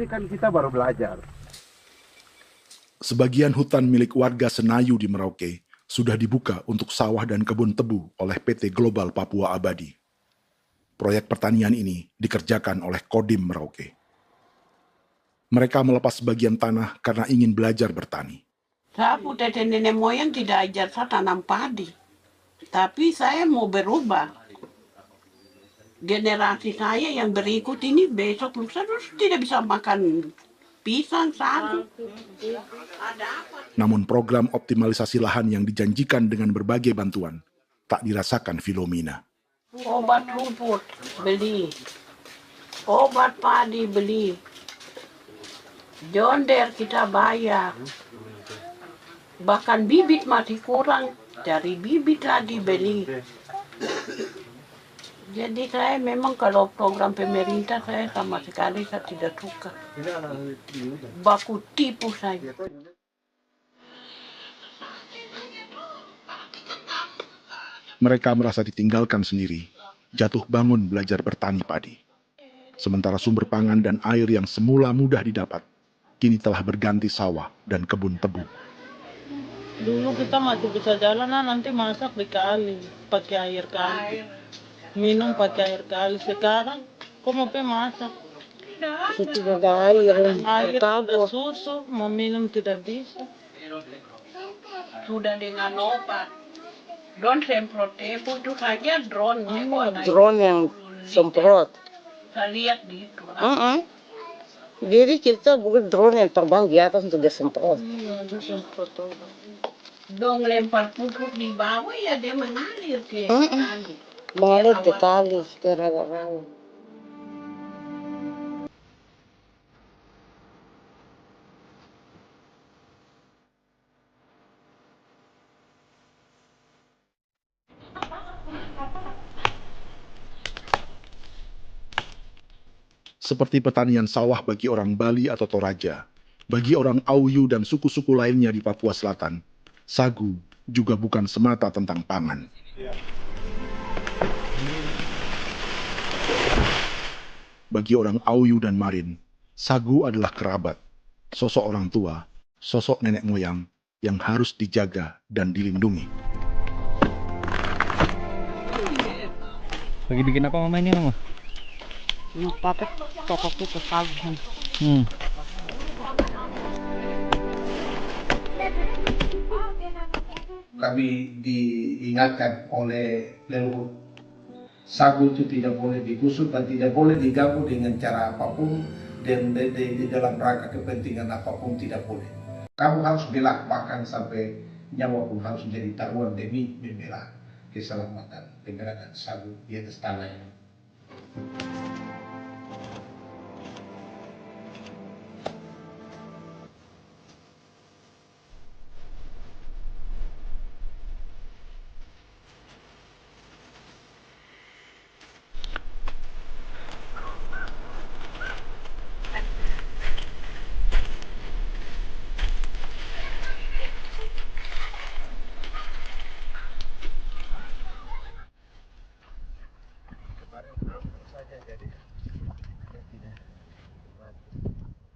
kan kita baru belajar. Sebagian hutan milik warga Senayu di Merauke sudah dibuka untuk sawah dan kebun tebu oleh PT Global Papua Abadi. Proyek pertanian ini dikerjakan oleh Kodim Merauke. Mereka melepas sebagian tanah karena ingin belajar bertani. Saya punya nenek moyang tidak ajar saya tanam padi. Tapi saya mau berubah. Generasi saya yang berikut ini besok lusa tidak bisa makan pisang, sagu. Namun program optimalisasi lahan yang dijanjikan dengan berbagai bantuan tak dirasakan Filomina. Obat rumput beli, obat padi beli, jonder kita bayar, bahkan bibit masih kurang, cari bibit lagi beli. Jadi saya memang kalau program pemerintah saya sama sekali saya tidak suka. Baku tipu saya. Mereka merasa ditinggalkan sendiri, jatuh bangun belajar bertani padi. Sementara sumber pangan dan air yang semula mudah didapat, kini telah berganti sawah dan kebun tebu. Dulu kita masih bisa jalan, nanti masak di kali, pakai air kali. Minum pakai air kali. Sekarang, kok mau masak? Tidak ada air. Air ada susu, mau minum tidak bisa. Sudah dengan obat. Don semprot tebu itu saja drone. Drone yang semprot. Saya lihat di itu. Jadi kita bukan drone yang terbang di atas untuk disemprot. Dong lempar pupuk di bawah ya dia mengalir ke tali. Mengalir ke tali ke rawa-rawa. Seperti pertanian sawah bagi orang Bali atau Toraja, bagi orang Auyu dan suku-suku lainnya di Papua Selatan, sagu juga bukan semata tentang pangan. Bagi orang Auyu dan Marin, sagu adalah kerabat, sosok orang tua, sosok nenek moyang yang harus dijaga dan dilindungi. Lagi bikin apa mama ini mama? Mau pakai toko kita sagu. Kami diingatkan oleh leluhur, sagu itu tidak boleh digusur dan tidak boleh diganggu dengan cara apapun, dan di dalam rangka kepentingan apapun tidak boleh. Kamu harus bela, bahkan sampai nyawa pun harus menjadi taruhan demi membela keselamatan keberadaan sagu di atas tanah ini.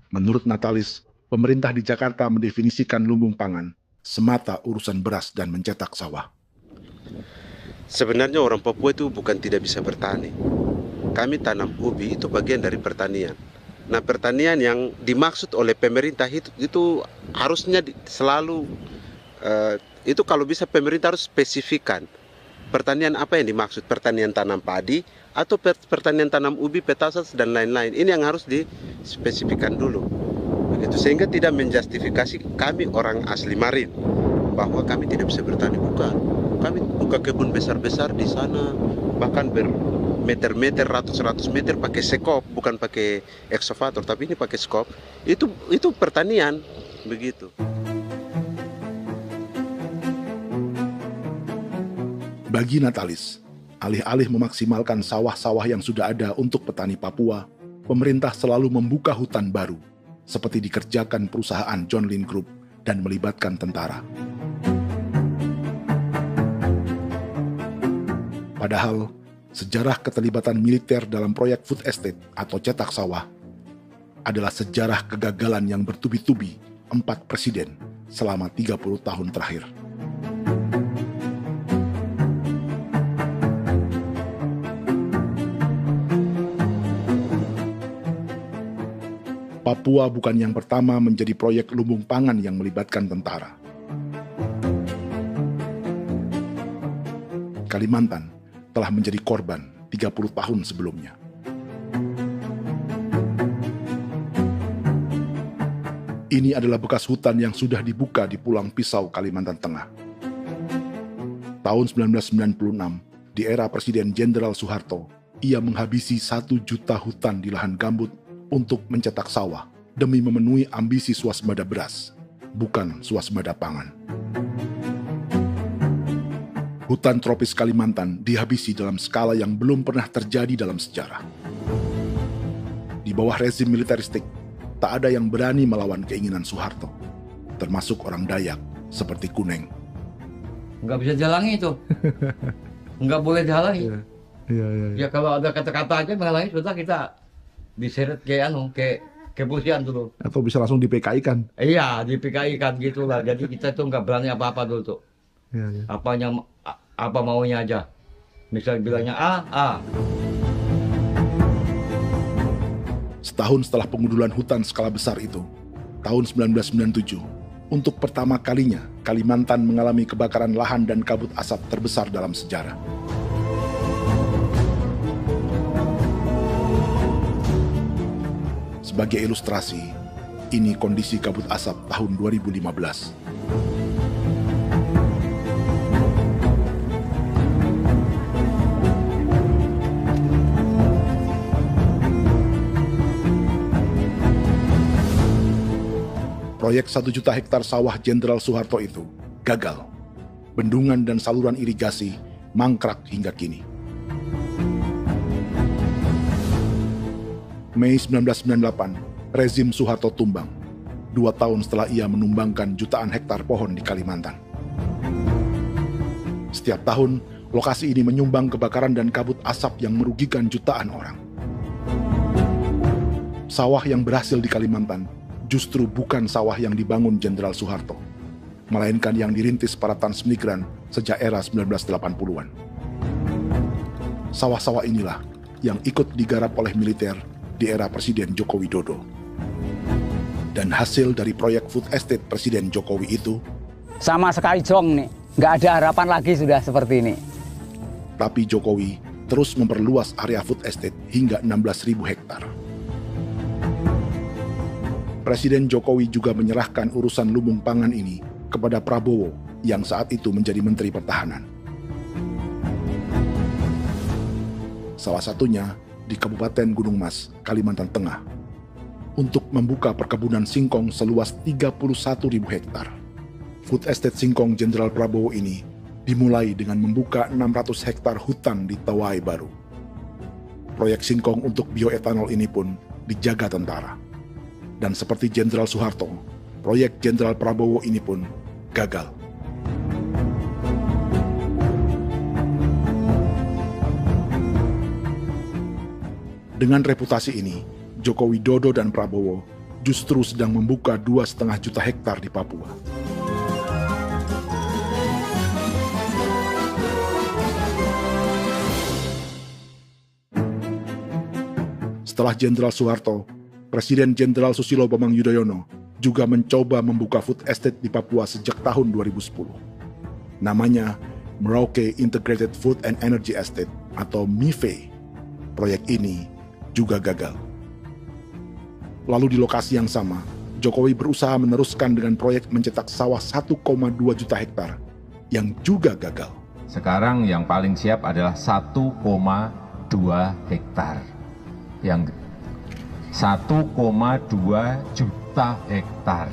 Menurut Natalis, pemerintah di Jakarta mendefinisikan lumbung pangan semata urusan beras dan mencetak sawah. Sebenarnya orang Papua itu bukan tidak bisa bertani. Kami tanam ubi itu bagian dari pertanian. Nah, pertanian yang dimaksud oleh pemerintah itu harusnya selalu itu kalau bisa pemerintah harus spesifikkan pertanian apa yang dimaksud, pertanian tanam padi atau pertanian tanam ubi, petasan dan lain-lain. Ini yang harus dispesifikkan dulu. Begitu, sehingga tidak menjustifikasi kami orang asli Marin bahwa kami tidak bisa bertani. Bukan. Kami buka kebun besar-besar di sana, bahkan bermeter-meter, ratus-ratus meter pakai sekop, bukan pakai ekskavator, tapi ini pakai skop. Itu pertanian, begitu. Bagi Natalis, alih-alih memaksimalkan sawah-sawah yang sudah ada untuk petani Papua, pemerintah selalu membuka hutan baru, seperti dikerjakan perusahaan John Lynn Group dan melibatkan tentara. Padahal, sejarah keterlibatan militer dalam proyek food estate atau cetak sawah adalah sejarah kegagalan yang bertubi-tubi 4 presiden selama 30 tahun terakhir. Papua bukan yang pertama menjadi proyek lumbung pangan yang melibatkan tentara. Kalimantan telah menjadi korban 30 tahun sebelumnya. Ini adalah bekas hutan yang sudah dibuka di Pulang Pisau, Kalimantan Tengah. Tahun 1996, di era Presiden Jenderal Soeharto, ia menghabisi 1 juta hutan di lahan gambut untuk mencetak sawah demi memenuhi ambisi swasembada beras, bukan swasembada pangan. Hutan tropis Kalimantan dihabisi dalam skala yang belum pernah terjadi dalam sejarah. Di bawah rezim militeristik, tak ada yang berani melawan keinginan Soeharto, termasuk orang Dayak seperti Kuneng. Nggak bisa dihalangi itu. Nggak boleh dihalangi. Ya kalau ada kata-kata aja menghalangi, sudah kita diseret ke kepolisian dulu. Atau bisa langsung di PKI-kan. Iya, di PKI-kan gitulah. Jadi kita tuh nggak berani apa-apa dulu tuh. Apa maunya aja. Misalnya bilangnya A. Setahun setelah pengundulan hutan skala besar itu, tahun 1997, untuk pertama kalinya Kalimantan mengalami kebakaran lahan dan kabut asap terbesar dalam sejarah. Sebagai ilustrasi, ini kondisi kabut asap tahun 2015. Proyek 1 juta hektar sawah Jenderal Soeharto itu gagal. Bendungan dan saluran irigasi mangkrak hingga kini. Mei 1998, rezim Soeharto tumbang, 2 tahun setelah ia menumbangkan jutaan hektar pohon di Kalimantan. Setiap tahun, lokasi ini menyumbang kebakaran dan kabut asap yang merugikan jutaan orang. Sawah yang berhasil di Kalimantan justru bukan sawah yang dibangun Jenderal Soeharto, melainkan yang dirintis para transmigran sejak era 1980-an. Sawah-sawah inilah yang ikut digarap oleh militer di era Presiden Joko Widodo. Dan hasil dari proyek food estate Presiden Jokowi itu sama sekali jong nih, nggak ada harapan lagi sudah seperti ini. Tapi Jokowi terus memperluas area food estate hingga 16.000 hektar. Presiden Jokowi juga menyerahkan urusan lumbung pangan ini kepada Prabowo yang saat itu menjadi Menteri Pertahanan. Salah satunya di Kabupaten Gunung Mas, Kalimantan Tengah, untuk membuka perkebunan singkong seluas 31.000 hektar. Food Estate Singkong Jenderal Prabowo ini dimulai dengan membuka 600 hektar hutan di Tawai Baru. Proyek singkong untuk bioetanol ini pun dijaga tentara. Dan seperti Jenderal Soeharto, proyek Jenderal Prabowo ini pun gagal. Dengan reputasi ini, Joko Widodo dan Prabowo justru sedang membuka 2,5 juta hektar di Papua. Setelah Jenderal Soeharto, Presiden Jenderal Susilo Bambang Yudhoyono juga mencoba membuka food estate di Papua sejak tahun 2010. Namanya Merauke Integrated Food and Energy Estate atau MIFE. Proyek ini juga gagal. Lalu di lokasi yang sama, Jokowi berusaha meneruskan dengan proyek mencetak sawah 1,2 juta hektar yang juga gagal. Sekarang yang paling siap adalah 1,2 hektar. Yang 1,2 juta hektar.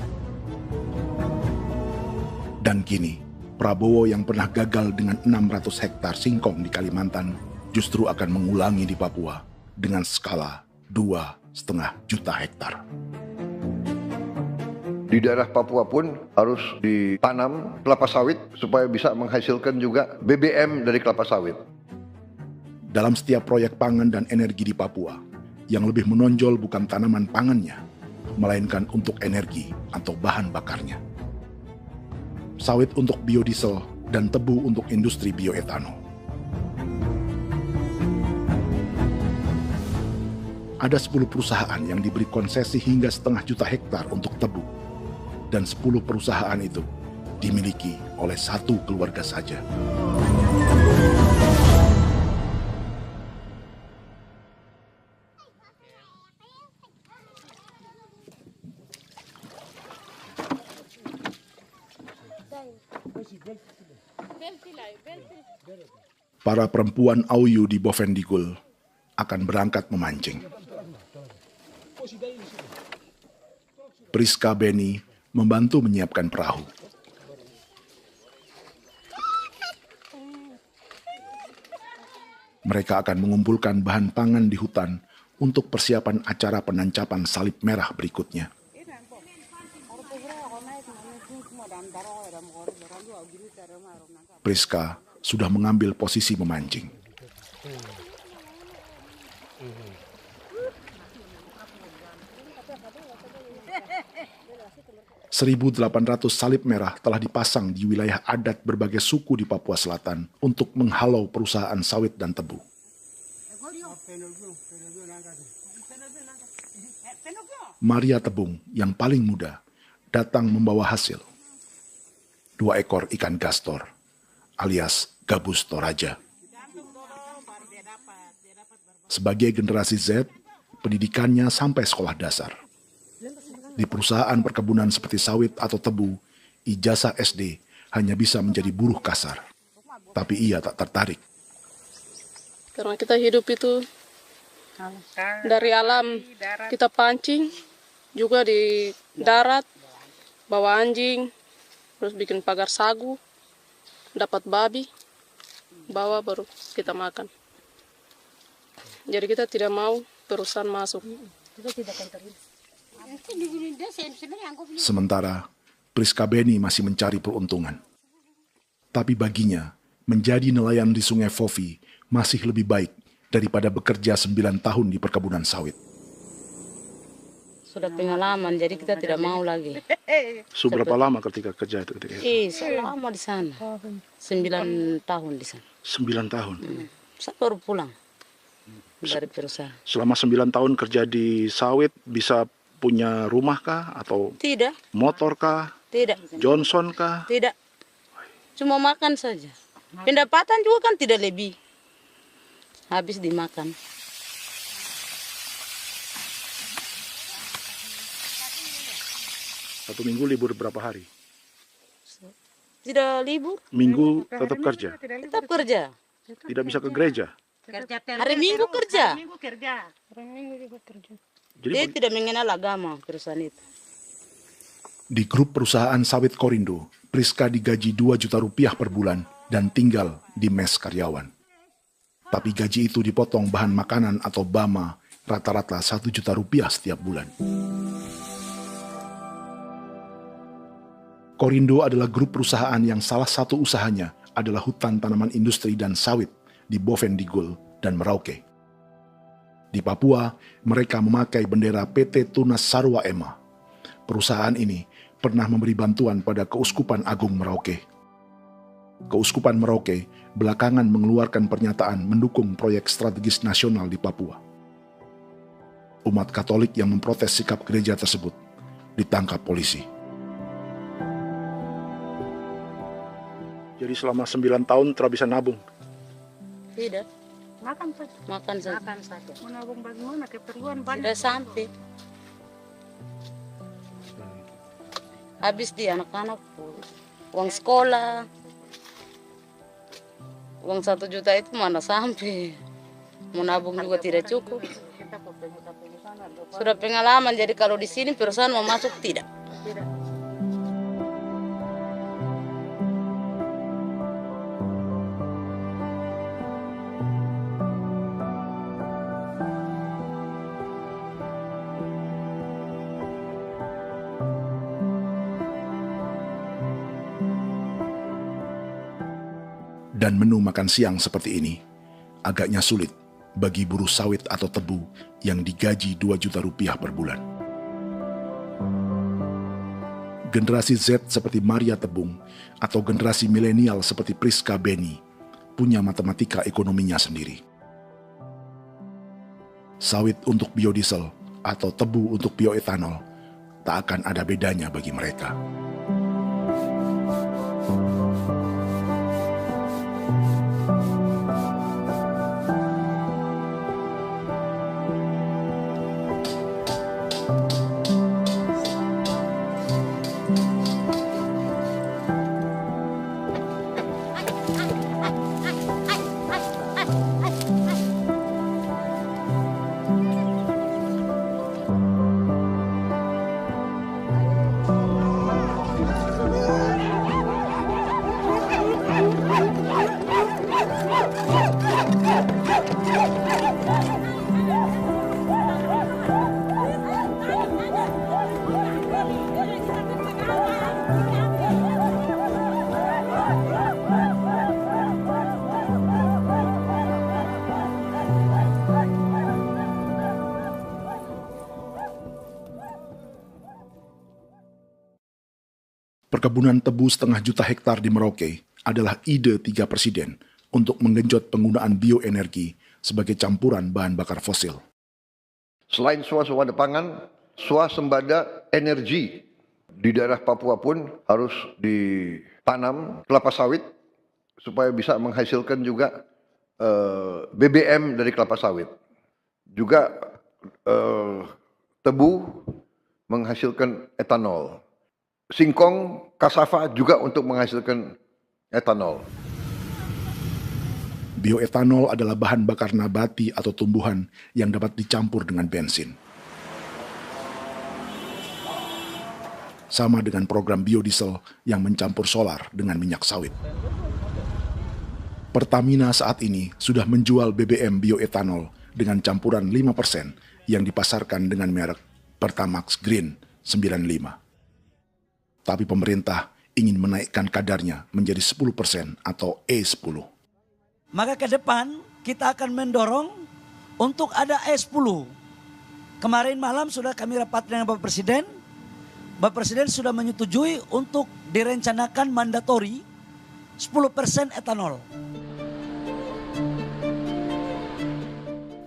Dan kini, Prabowo yang pernah gagal dengan 600 hektar singkong di Kalimantan justru akan mengulangi di Papua dengan skala 2,5 juta hektar. Di daerah Papua pun harus ditanam kelapa sawit supaya bisa menghasilkan juga BBM dari kelapa sawit. Dalam setiap proyek pangan dan energi di Papua, yang lebih menonjol bukan tanaman pangannya, melainkan untuk energi atau bahan bakarnya. Sawit untuk biodiesel dan tebu untuk industri bioetanol. Ada 10 perusahaan yang diberi konsesi hingga 0,5 juta hektar untuk tebu. Dan 10 perusahaan itu dimiliki oleh satu keluarga saja. Para perempuan Auyu di Bovendigul akan berangkat memancing. Priska Beni membantu menyiapkan perahu. Mereka akan mengumpulkan bahan pangan di hutan untuk persiapan acara penancapan salib merah berikutnya. Priska sudah mengambil posisi memancing. 1.800 salib merah telah dipasang di wilayah adat berbagai suku di Papua Selatan untuk menghalau perusahaan sawit dan tebu. Maria Tebung yang paling muda datang membawa hasil. 2 ekor ikan gastor alias gabus toraja. Sebagai generasi Z, pendidikannya sampai sekolah dasar. Di perusahaan perkebunan seperti sawit atau tebu, ijazah SD hanya bisa menjadi buruh kasar. Tapi ia tak tertarik. Karena kita hidup itu dari alam, kita pancing, juga di darat, bawa anjing, terus bikin pagar sagu, dapat babi, bawa baru kita makan. Jadi kita tidak mau perusahaan masuk. Sementara Priska Beni masih mencari peruntungan. Tapi baginya, menjadi nelayan di Sungai Fofi masih lebih baik daripada bekerja 9 tahun di perkebunan sawit. Sudah pengalaman, jadi kita tidak mau lagi. Sudah berapa lama ketika kerja itu? Selama di sana. 9 tahun di sana. 9 tahun? Saya baru pulang dari perusahaan. Selama 9 tahun kerja di sawit, bisa punya rumah kah? Atau Tidak. motor kah? Tidak. Johnson kah? Tidak. Cuma makan saja. Pendapatan juga kan tidak lebih. Habis dimakan. Satu minggu libur berapa hari? Tidak libur. Minggu tetap kerja? Tetap kerja. Tidak bisa ke gereja? Hari Minggu kerja. Hari Minggu juga kerja. Dia tidak mengenal agama perusahaan itu. Di grup perusahaan sawit Korindo, Priska digaji 2 juta rupiah per bulan dan tinggal di mes karyawan. Tapi gaji itu dipotong bahan makanan atau BAMA rata-rata 1 juta rupiah setiap bulan. Korindo adalah grup perusahaan yang salah satu usahanya adalah hutan tanaman industri dan sawit di Bovendigul dan Merauke. Di Papua, mereka memakai bendera PT Tunas Sarwa Ema. Perusahaan ini pernah memberi bantuan pada Keuskupan Agung Merauke. Keuskupan Merauke belakangan mengeluarkan pernyataan mendukung proyek strategis nasional di Papua. Umat Katolik yang memprotes sikap gereja tersebut ditangkap polisi. Jadi selama 9 tahun tidak bisa nabung? Tidak. Makan saja. Makan saja. Makan saja. Menabung bagaimana? Keperluan banyak. Tidak sampai. Habis di anak-anak uang sekolah. Uang 1 juta itu mana sampai. Mau nabung juga tidak cukup. Sudah pengalaman, jadi kalau di sini perusahaan mau masuk tidak. Dan menu makan siang seperti ini agaknya sulit bagi buruh sawit atau tebu yang digaji 2 juta rupiah per bulan. Generasi Z seperti Maria Tebung atau generasi milenial seperti Priska Beni punya matematika ekonominya sendiri. Sawit untuk biodiesel atau tebu untuk bioetanol tak akan ada bedanya bagi mereka. Perkebunan tebu 1,5 juta hektar di Merauke adalah ide 3 presiden untuk menggenjot penggunaan bioenergi sebagai campuran bahan bakar fosil. Selain swasembada pangan, swasembada energi di daerah Papua pun harus ditanam kelapa sawit supaya bisa menghasilkan juga BBM dari kelapa sawit. Juga tebu menghasilkan etanol. Singkong, kasava juga untuk menghasilkan etanol. Bioetanol adalah bahan bakar nabati atau tumbuhan yang dapat dicampur dengan bensin. Sama dengan program biodiesel yang mencampur solar dengan minyak sawit. Pertamina saat ini sudah menjual BBM bioetanol dengan campuran 5% yang dipasarkan dengan merek Pertamax Green 95. Tapi pemerintah ingin menaikkan kadarnya menjadi 10% atau E10. Maka ke depan kita akan mendorong untuk ada E10. Kemarin malam sudah kami rapat dengan Bapak Presiden. Bapak Presiden sudah menyetujui untuk direncanakan mandatori 10% etanol.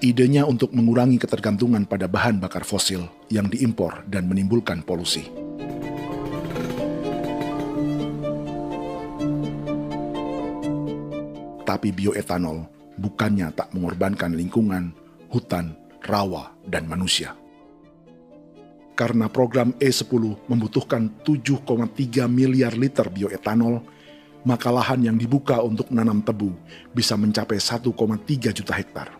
Idenya untuk mengurangi ketergantungan pada bahan bakar fosil yang diimpor dan menimbulkan polusi. Tapi bioetanol bukannya tak mengorbankan lingkungan, hutan, rawa, dan manusia. Karena program E10 membutuhkan 7,3 miliar liter bioetanol, maka lahan yang dibuka untuk menanam tebu bisa mencapai 1,3 juta hektar.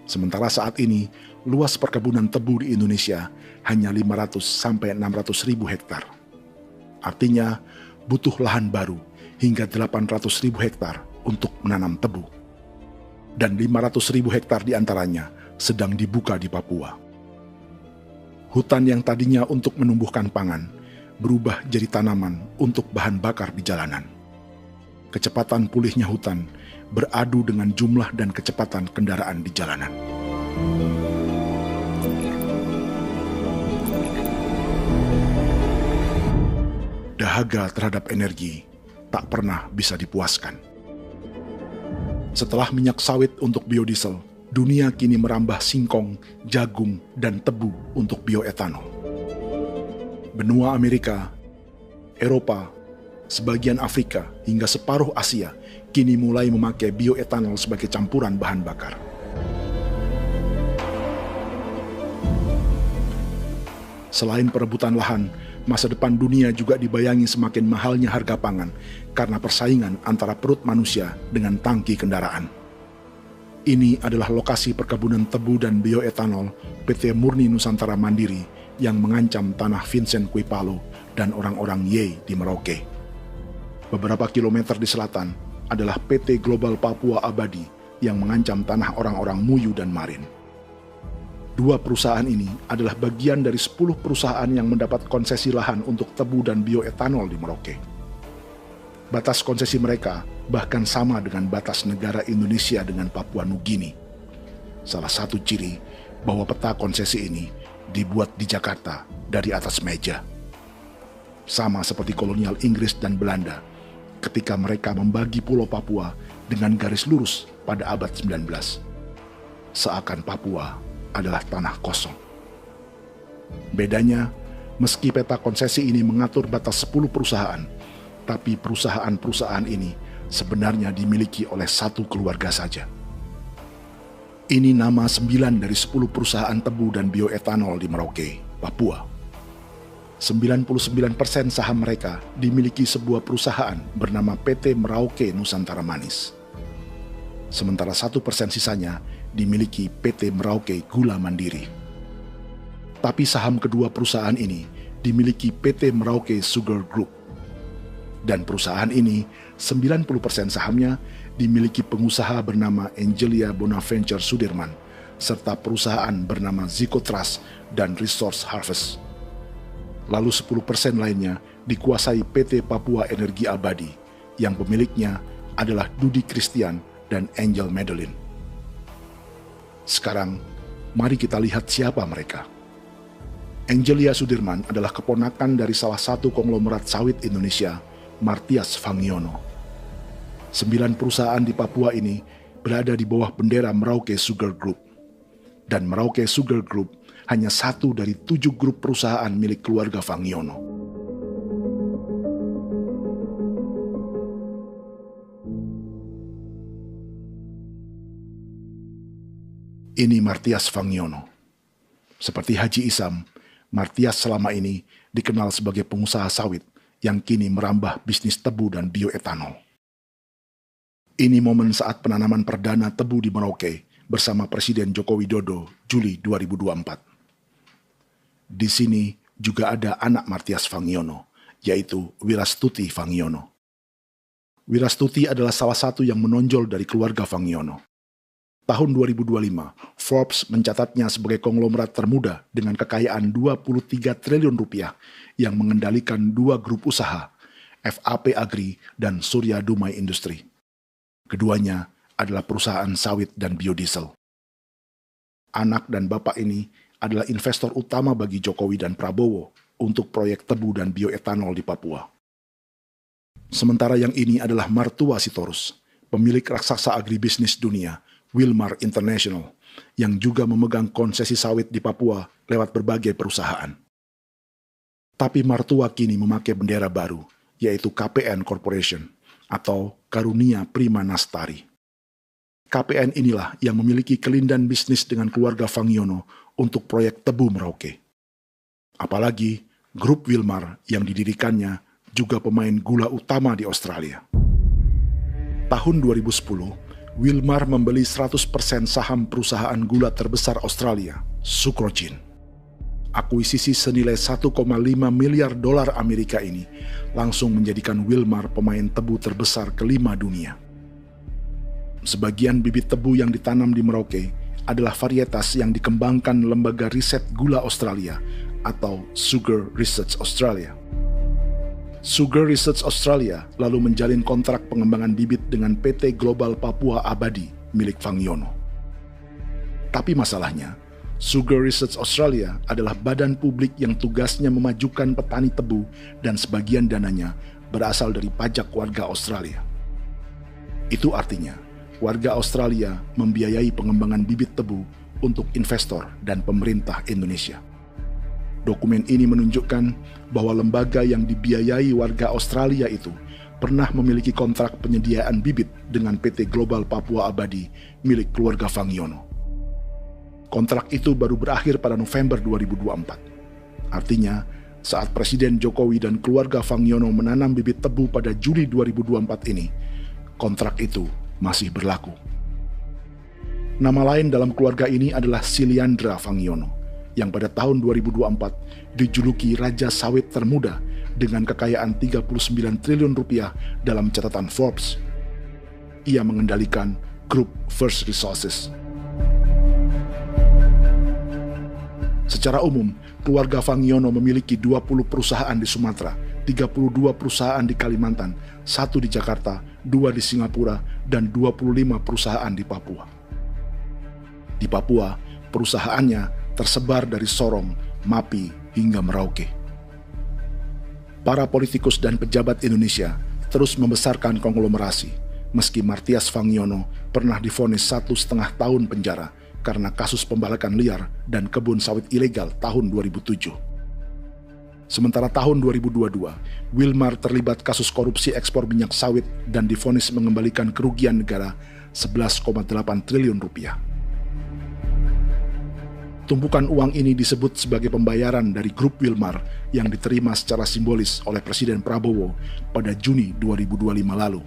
Sementara saat ini, luas perkebunan tebu di Indonesia hanya 500 sampai 600 ribu hektar. Artinya, butuh lahan baru hingga 800 ribu hektar untuk menanam tebu. Dan 500 ribu hektar diantaranya sedang dibuka di Papua. Hutan yang tadinya untuk menumbuhkan pangan berubah jadi tanaman untuk bahan bakar di jalanan. Kecepatan pulihnya hutan beradu dengan jumlah dan kecepatan kendaraan di jalanan. Dahaga terhadap energi tak pernah bisa dipuaskan. Setelah minyak sawit untuk biodiesel, dunia kini merambah singkong, jagung, dan tebu untuk bioetanol. Benua Amerika, Eropa, sebagian Afrika, hingga separuh Asia kini mulai memakai bioetanol sebagai campuran bahan bakar. Selain perebutan lahan, masa depan dunia juga dibayangi semakin mahalnya harga pangan karena persaingan antara perut manusia dengan tangki kendaraan. Ini adalah lokasi perkebunan tebu dan bioetanol PT Murni Nusantara Mandiri yang mengancam tanah Vincent Quipalo dan orang-orang Ye di Merauke. Beberapa kilometer di selatan adalah PT Global Papua Abadi yang mengancam tanah orang-orang Muyu dan Marin. Dua perusahaan ini adalah bagian dari 10 perusahaan yang mendapat konsesi lahan untuk tebu dan bioetanol di Merauke. Batas konsesi mereka bahkan sama dengan batas negara Indonesia dengan Papua Nugini. Salah satu ciri bahwa peta konsesi ini dibuat di Jakarta dari atas meja. Sama seperti kolonial Inggris dan Belanda ketika mereka membagi Pulau Papua dengan garis lurus pada abad 19. Seakan Papua adalah tanah kosong. Bedanya, meski peta konsesi ini mengatur batas 10 perusahaan, tapi perusahaan-perusahaan ini sebenarnya dimiliki oleh satu keluarga saja. Ini nama 9 dari 10 perusahaan tebu dan bioetanol di Merauke, Papua. 99% saham mereka dimiliki sebuah perusahaan bernama PT Merauke Nusantara Manis. Sementara 1% sisanya dimiliki PT Merauke Gula Mandiri. Tapi saham kedua perusahaan ini dimiliki PT Merauke Sugar Group. Dan perusahaan ini 90% sahamnya dimiliki pengusaha bernama Angelia Bonaventure Sudirman serta perusahaan bernama Zico Trust dan Resource Harvest. Lalu 10% lainnya dikuasai PT Papua Energi Abadi yang pemiliknya adalah Dudi Christian dan Angel Madeline. Sekarang, mari kita lihat siapa mereka. Angelia Sudirman adalah keponakan dari salah satu konglomerat sawit Indonesia, Martias Fangiono. 9 perusahaan di Papua ini berada di bawah bendera Merauke Sugar Group. Dan Merauke Sugar Group hanya satu dari 7 grup perusahaan milik keluarga Fangiono. Ini Martias Fangiono. Seperti Haji Isam, Martias selama ini dikenal sebagai pengusaha sawit yang kini merambah bisnis tebu dan bioetanol. Ini momen saat penanaman perdana tebu di Merauke bersama Presiden Joko Widodo Juli 2024. Di sini juga ada anak Martias Fangiono, yaitu Wirastuti Fangiono. Wirastuti adalah salah satu yang menonjol dari keluarga Fangiono. Tahun 2025, Forbes mencatatnya sebagai konglomerat termuda dengan kekayaan 23 triliun rupiah yang mengendalikan 2 grup usaha, FAP Agri dan Surya Dumai Industri. Keduanya adalah perusahaan sawit dan biodiesel. Anak dan bapak ini adalah investor utama bagi Jokowi dan Prabowo untuk proyek tebu dan bioetanol di Papua. Sementara yang ini adalah Martua Sitorus, pemilik raksasa agribisnis dunia, Wilmar International, yang juga memegang konsesi sawit di Papua lewat berbagai perusahaan. Tapi Martua kini memakai bendera baru, yaitu KPN Corporation atau Karunia Prima Nastari. KPN inilah yang memiliki kelindan bisnis dengan keluarga Fangiono untuk proyek tebu Merauke. Apalagi grup Wilmar yang didirikannya juga pemain gula utama di Australia. Tahun 2010, Wilmar membeli 100% saham perusahaan gula terbesar Australia, Sucrogin. Akuisisi senilai 1,5 miliar dolar Amerika ini langsung menjadikan Wilmar pemain tebu terbesar kelima dunia. Sebagian bibit tebu yang ditanam di Merauke adalah varietas yang dikembangkan Lembaga Riset Gula Australia atau Sugar Research Australia. Sugar Research Australia lalu menjalin kontrak pengembangan bibit dengan PT Global Papua Abadi milik Fangiono. Tapi masalahnya, Sugar Research Australia adalah badan publik yang tugasnya memajukan petani tebu dan sebagian dananya berasal dari pajak warga Australia. Itu artinya, warga Australia membiayai pengembangan bibit tebu untuk investor dan pemerintah Indonesia. Dokumen ini menunjukkan bahwa lembaga yang dibiayai warga Australia itu pernah memiliki kontrak penyediaan bibit dengan PT Global Papua Abadi milik keluarga Fangiono. Kontrak itu baru berakhir pada November 2024. Artinya, saat Presiden Jokowi dan keluarga Fangiono menanam bibit tebu pada Juli 2024 ini, kontrak itu masih berlaku. Nama lain dalam keluarga ini adalah Siliandra Fangiono, yang pada tahun 2024 dijuluki Raja Sawit Termuda dengan kekayaan 39 triliun rupiah dalam catatan Forbes. Ia mengendalikan grup First Resources. Secara umum, keluarga Fangiono memiliki 20 perusahaan di Sumatera, 32 perusahaan di Kalimantan, 1 di Jakarta, 2 di Singapura, dan 25 perusahaan di Papua. Di Papua, perusahaannya tersebar dari Sorong, Mapi, hingga Merauke. Para politikus dan pejabat Indonesia terus membesarkan konglomerasi, meski Martias Fangiono pernah divonis 1,5 tahun penjara karena kasus pembalakan liar dan kebun sawit ilegal tahun 2007. Sementara tahun 2022, Wilmar terlibat kasus korupsi ekspor minyak sawit dan divonis mengembalikan kerugian negara 11,8 triliun rupiah. Tumpukan uang ini disebut sebagai pembayaran dari grup Wilmar yang diterima secara simbolis oleh Presiden Prabowo pada Juni 2025 lalu.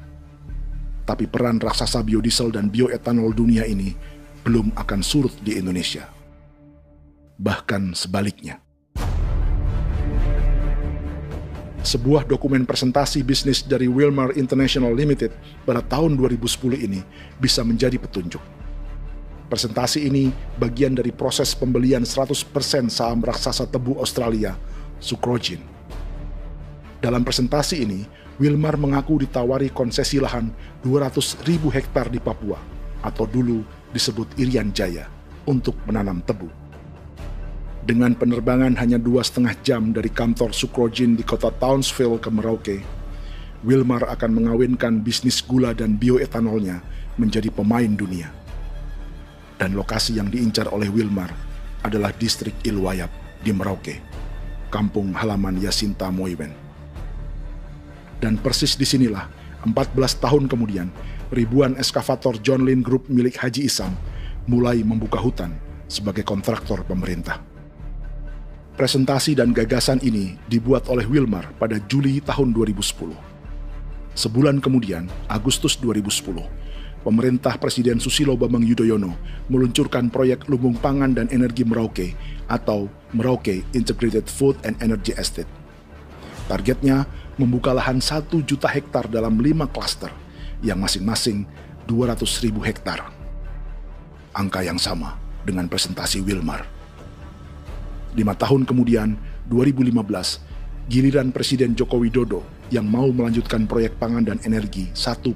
Tapi peran raksasa biodiesel dan bioetanol dunia ini belum akan surut di Indonesia. Bahkan sebaliknya. Sebuah dokumen presentasi bisnis dari Wilmar International Limited pada tahun 2010 ini bisa menjadi petunjuk. Presentasi ini bagian dari proses pembelian 100% saham raksasa tebu Australia, Sucrogin. Dalam presentasi ini, Wilmar mengaku ditawari konsesi lahan 200.000 hektar di Papua, atau dulu disebut Irian Jaya, untuk menanam tebu. Dengan penerbangan hanya 2,5 jam dari kantor Sucrogin di kota Townsville ke Merauke, Wilmar akan mengawinkan bisnis gula dan bioetanolnya menjadi pemain dunia. Dan lokasi yang diincar oleh Wilmar adalah distrik Ilwayap di Merauke, kampung halaman Yasinta Moiwen. Dan persis disinilah, 14 tahun kemudian, ribuan eskavator John Lynn Group milik Haji Isam mulai membuka hutan sebagai kontraktor pemerintah. Presentasi dan gagasan ini dibuat oleh Wilmar pada Juli tahun 2010. Sebulan kemudian, Agustus 2010, pemerintah Presiden Susilo Bambang Yudhoyono meluncurkan proyek Lumbung Pangan dan Energi Merauke atau Merauke Integrated Food and Energy Estate. Targetnya membuka lahan 1 juta hektar dalam 5 klaster yang masing-masing 200.000 hektar. Angka yang sama dengan presentasi Wilmar. 5 tahun kemudian, 2015, giliran Presiden Joko Widodo yang mau melanjutkan proyek pangan dan energi 1,2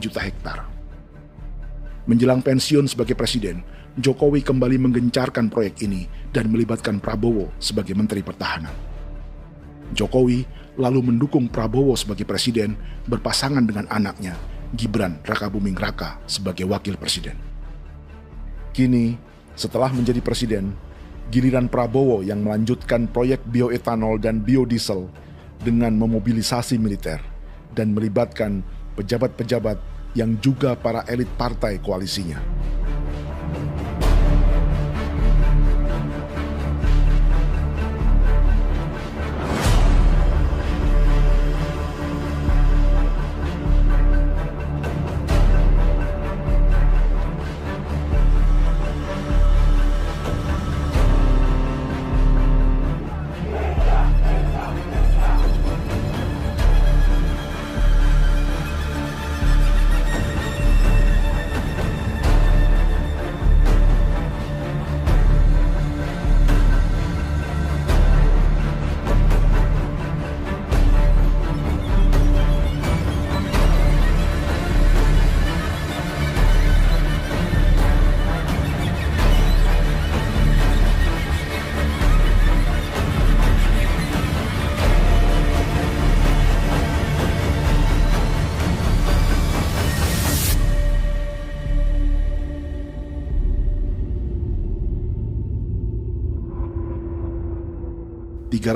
juta hektar. Menjelang pensiun sebagai presiden, Jokowi kembali menggencarkan proyek ini dan melibatkan Prabowo sebagai Menteri Pertahanan. Jokowi lalu mendukung Prabowo sebagai presiden berpasangan dengan anaknya, Gibran Rakabuming Raka sebagai wakil presiden. Kini, setelah menjadi presiden, giliran Prabowo yang melanjutkan proyek bioetanol dan biodiesel dengan memobilisasi militer dan melibatkan pejabat-pejabat yang juga para elit partai koalisinya.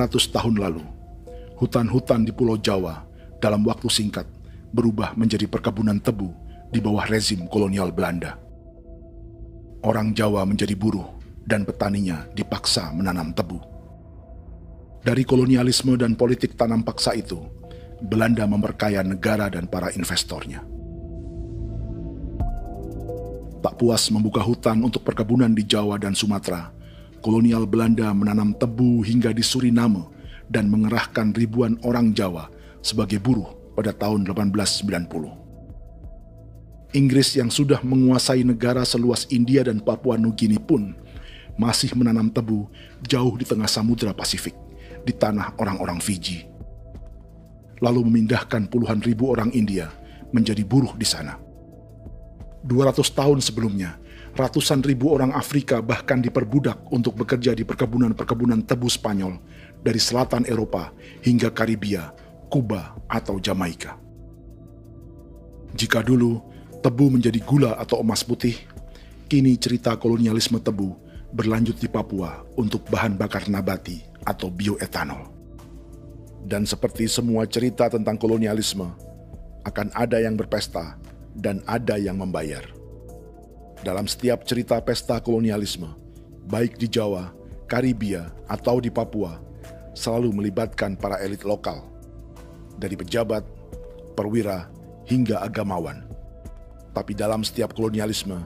Tahun lalu, hutan-hutan di Pulau Jawa dalam waktu singkat berubah menjadi perkebunan tebu di bawah rezim kolonial Belanda. Orang Jawa menjadi buruh dan petaninya dipaksa menanam tebu. Dari kolonialisme dan politik tanam paksa itu, Belanda memperkaya negara dan para investornya. Tak puas membuka hutan untuk perkebunan di Jawa dan Sumatera, kolonial Belanda menanam tebu hingga di Suriname dan mengerahkan ribuan orang Jawa sebagai buruh pada tahun 1890. Inggris yang sudah menguasai negara seluas India dan Papua Nugini pun masih menanam tebu jauh di tengah Samudra Pasifik, di tanah orang-orang Fiji. Lalu memindahkan puluhan ribu orang India menjadi buruh di sana. 200 tahun sebelumnya, ratusan ribu orang Afrika bahkan diperbudak untuk bekerja di perkebunan-perkebunan tebu Spanyol dari selatan Eropa hingga Karibia, Kuba, atau Jamaika. Jika dulu tebu menjadi gula atau emas putih, kini cerita kolonialisme tebu berlanjut di Papua untuk bahan bakar nabati atau bioetanol. Dan seperti semua cerita tentang kolonialisme, akan ada yang berpesta dan ada yang membayar. Dalam setiap cerita pesta kolonialisme, baik di Jawa, Karibia, atau di Papua, selalu melibatkan para elit lokal, dari pejabat, perwira, hingga agamawan. Tapi dalam setiap kolonialisme,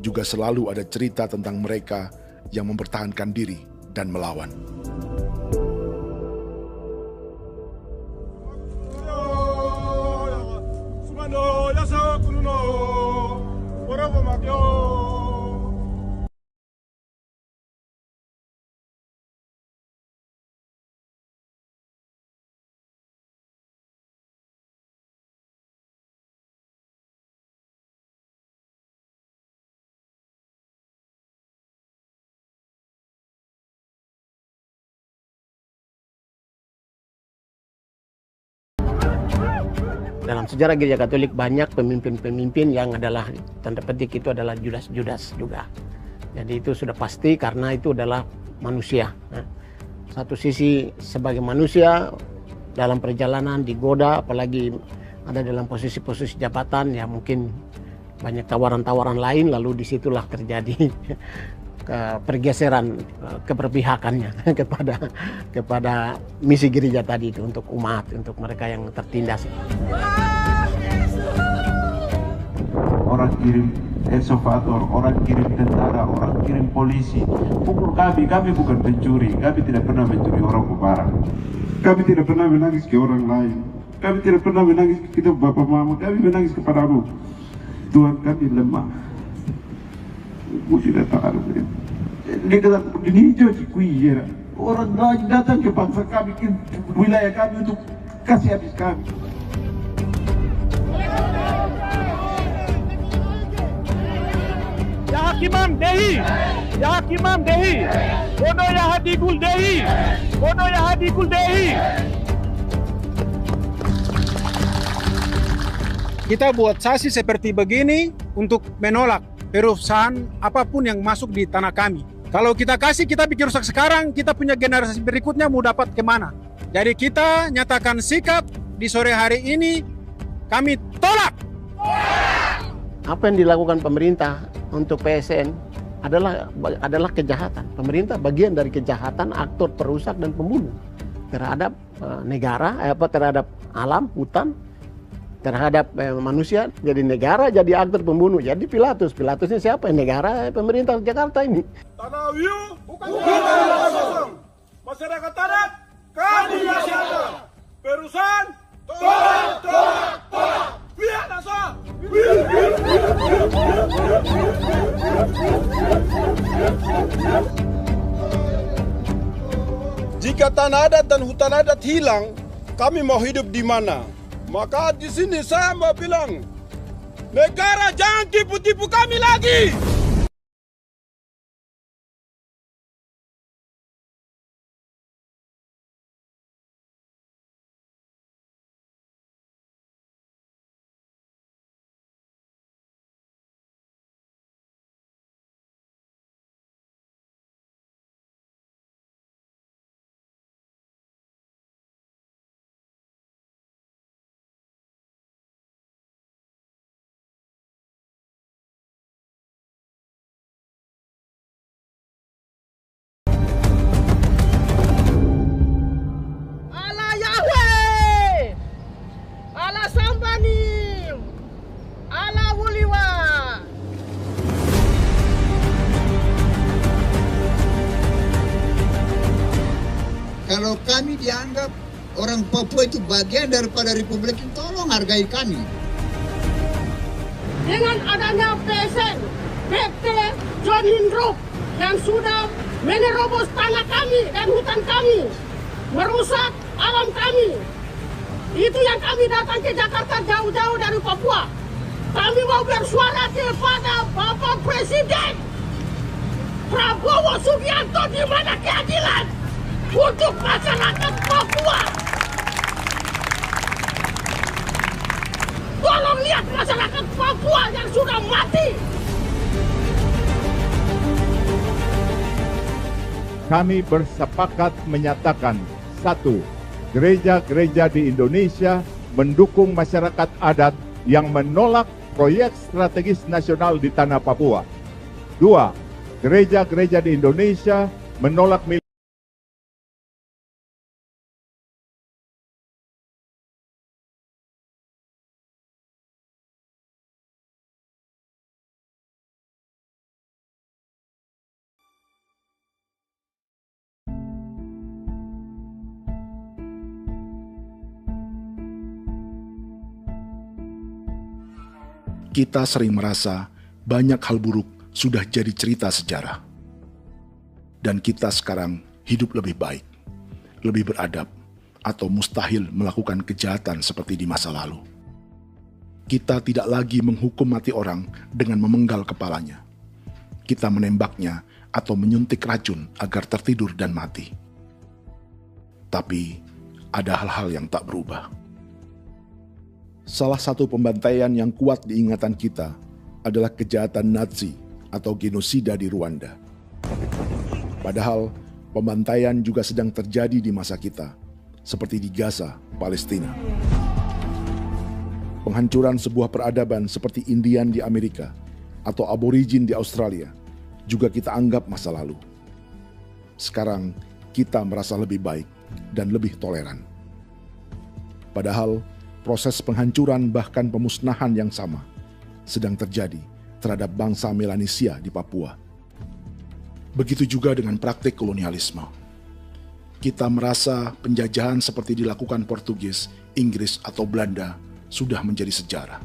juga selalu ada cerita tentang mereka yang mempertahankan diri dan melawan. Dalam sejarah Gereja Katolik banyak pemimpin-pemimpin yang adalah, tanda petik itu adalah Judas-Judas juga. Jadi itu sudah pasti karena itu adalah manusia. Satu sisi sebagai manusia dalam perjalanan digoda, apalagi ada dalam posisi-posisi jabatan, ya mungkin banyak tawaran-tawaran lain, lalu disitulah terjadi pergeseran keberpihakannya kepada misi gereja tadi itu untuk umat, untuk mereka yang tertindas. Orang kirim eksavator, orang kirim tentara, orang kirim polisi. Pukul kami bukan pencuri, kami tidak pernah mencuri orang barang. Kami tidak pernah menangis ke orang lain. Kami tidak pernah menangis ke kita bapak mama, kami menangis kepadamu. Tuhan kami lemah. Tidak tahu. Dia kata ini hijau cikui. Orang lain datang ke bangsa kami, ke wilayah kami untuk kasih habis kami. Ya Hakimam Dehi, Ya Hakimam Dehi, Bono Ya Hadikul Dehi, Bono Ya Hadikul Dehi. Kita buat sasi seperti begini untuk menolak perusahaan apapun yang masuk di tanah kami. Kalau kita kasih, kita bikin rusak sekarang, kita punya generasi berikutnya mau dapat kemana? Jadi kita nyatakan sikap di sore hari ini, kami tolak. Apa yang dilakukan pemerintah untuk PSN adalah kejahatan. Pemerintah bagian dari kejahatan, aktor perusak dan pembunuh terhadap negara, terhadap alam, hutan, terhadap manusia. Jadi negara jadi aktor pembunuh. Jadi Pilatusnya siapa? Negara, pemerintah Jakarta ini. Tanah Wiu bukan kosong. Masyarakat adat kami masih ada. Perusahaan tolak. Biar asal. Jika tanah adat dan hutan adat hilang, kami mau hidup di mana? Maka di sini saya mau bilang, negara jangan tipu-tipu kami lagi. Kalau kami dianggap orang Papua itu bagian daripada Republik ini, tolong hargai kami. Dengan adanya PSN, PT John Lindrop yang sudah menerobos tanah kami dan hutan kami, merusak alam kami. Itu yang kami datang ke Jakarta jauh-jauh dari Papua. Kami mau bersuara kepada Bapak Presiden Prabowo Subianto, di mana keadilan untuk masyarakat Papua. Tolong lihat masyarakat Papua yang sudah mati. Kami bersepakat menyatakan, 1. Gereja-gereja di Indonesia mendukung masyarakat adat yang menolak proyek strategis nasional di tanah Papua. 2. Gereja-gereja di Indonesia menolak Kita sering merasa banyak hal buruk sudah jadi cerita sejarah. Dan kita sekarang hidup lebih baik, lebih beradab, atau mustahil melakukan kejahatan seperti di masa lalu. Kita tidak lagi menghukum mati orang dengan memenggal kepalanya. Kita menembaknya atau menyuntik racun agar tertidur dan mati. Tapi ada hal-hal yang tak berubah. Salah satu pembantaian yang kuat di ingatan kita adalah kejahatan Nazi atau genosida di Rwanda. Padahal pembantaian juga sedang terjadi di masa kita, seperti di Gaza, Palestina. Penghancuran sebuah peradaban seperti Indian di Amerika atau aborigin di Australia juga kita anggap masa lalu. Sekarang kita merasa lebih baik dan lebih toleran. Padahal proses penghancuran bahkan pemusnahan yang sama sedang terjadi terhadap bangsa Melanesia di Papua. Begitu juga dengan praktik kolonialisme. Kita merasa penjajahan seperti dilakukan Portugis, Inggris, atau Belanda sudah menjadi sejarah.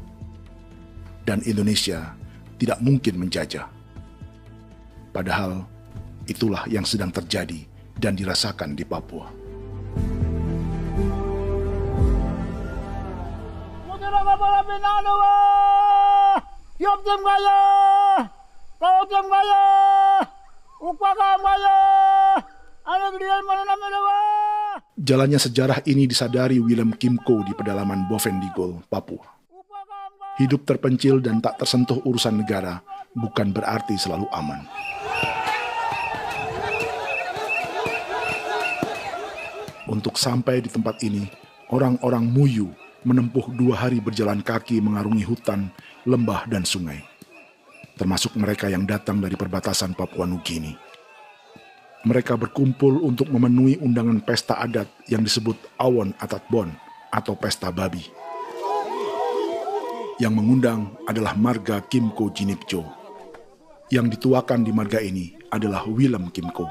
Dan Indonesia tidak mungkin menjajah. Padahal itulah yang sedang terjadi dan dirasakan di Papua. Jalannya sejarah ini disadari Willem Kimco di pedalaman Bovendigol, Papua. Hidup terpencil dan tak tersentuh urusan negara bukan berarti selalu aman. Untuk sampai di tempat ini, orang-orang Muyu menempuh 2 hari berjalan kaki mengarungi hutan, lembah, dan sungai. Termasuk mereka yang datang dari perbatasan Papua Nugini. Mereka berkumpul untuk memenuhi undangan pesta adat yang disebut Awon Atat Bon atau Pesta Babi. Yang mengundang adalah marga Kimco Jinipjo. Yang dituakan di marga ini adalah Willem Kimco.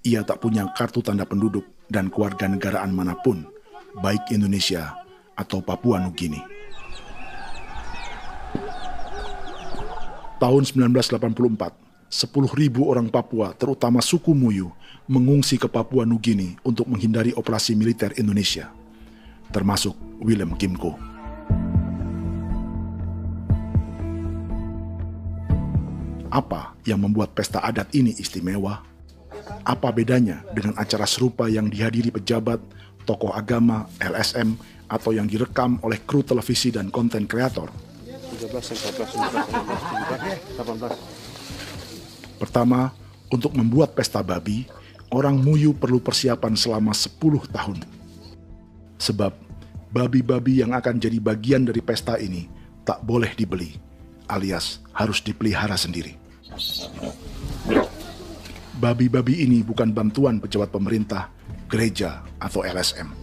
Ia tak punya kartu tanda penduduk dan kewarganegaraan manapun, baik Indonesia atau Papua Nugini. Tahun 1984, 10.000 orang Papua, terutama suku Muyu, mengungsi ke Papua Nugini untuk menghindari operasi militer Indonesia, termasuk Willem Kimco. Apa yang membuat pesta adat ini istimewa? Apa bedanya dengan acara serupa yang dihadiri pejabat, tokoh agama, LSM, atau yang direkam oleh kru televisi dan konten kreator? 13, 14, 15, 16, 17, 18. Pertama, untuk membuat pesta babi, orang Muyu perlu persiapan selama 10 tahun. Sebab, babi-babi yang akan jadi bagian dari pesta ini tak boleh dibeli, alias harus dipelihara sendiri. Babi-babi ini bukan bantuan pejabat pemerintah, gereja, atau LSM.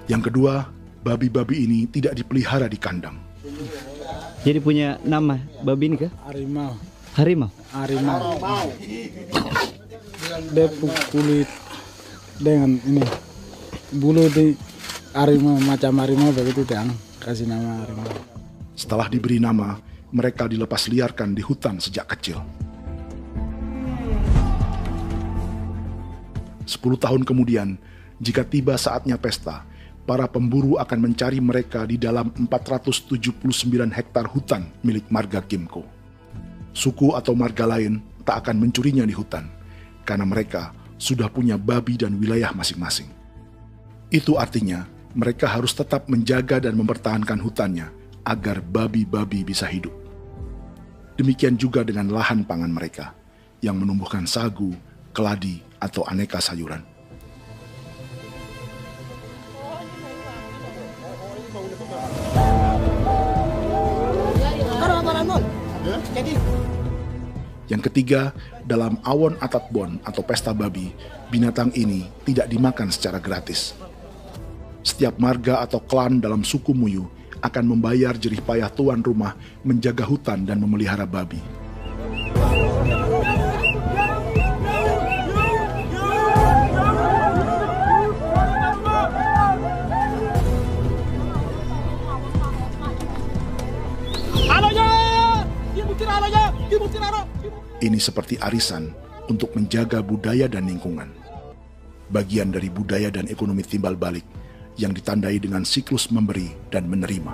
Yang kedua, babi-babi ini tidak dipelihara di kandang. Jadi punya nama babi ini kah? Harimau. Harimau? Harimau. Dia kulit dengan ini bulu di harimau, macam harimau begitu kan, kasih nama harimau. Setelah diberi nama, mereka dilepas liarkan di hutan sejak kecil. 10 tahun kemudian, jika tiba saatnya pesta, para pemburu akan mencari mereka di dalam 479 hektar hutan milik marga Kimco. Suku atau marga lain tak akan mencurinya di hutan, karena mereka sudah punya babi dan wilayah masing-masing. Itu artinya, mereka harus tetap menjaga dan mempertahankan hutannya agar babi-babi bisa hidup. Demikian juga dengan lahan pangan mereka, yang menumbuhkan sagu, keladi, atau aneka sayuran. Yang ketiga, dalam Awon Atat Bon atau pesta babi, binatang ini tidak dimakan secara gratis. Setiap marga atau klan dalam suku Muyu akan membayar jerih payah tuan rumah menjaga hutan dan memelihara babi. Ini seperti arisan untuk menjaga budaya dan lingkungan. Bagian dari budaya dan ekonomi timbal balik yang ditandai dengan siklus memberi dan menerima.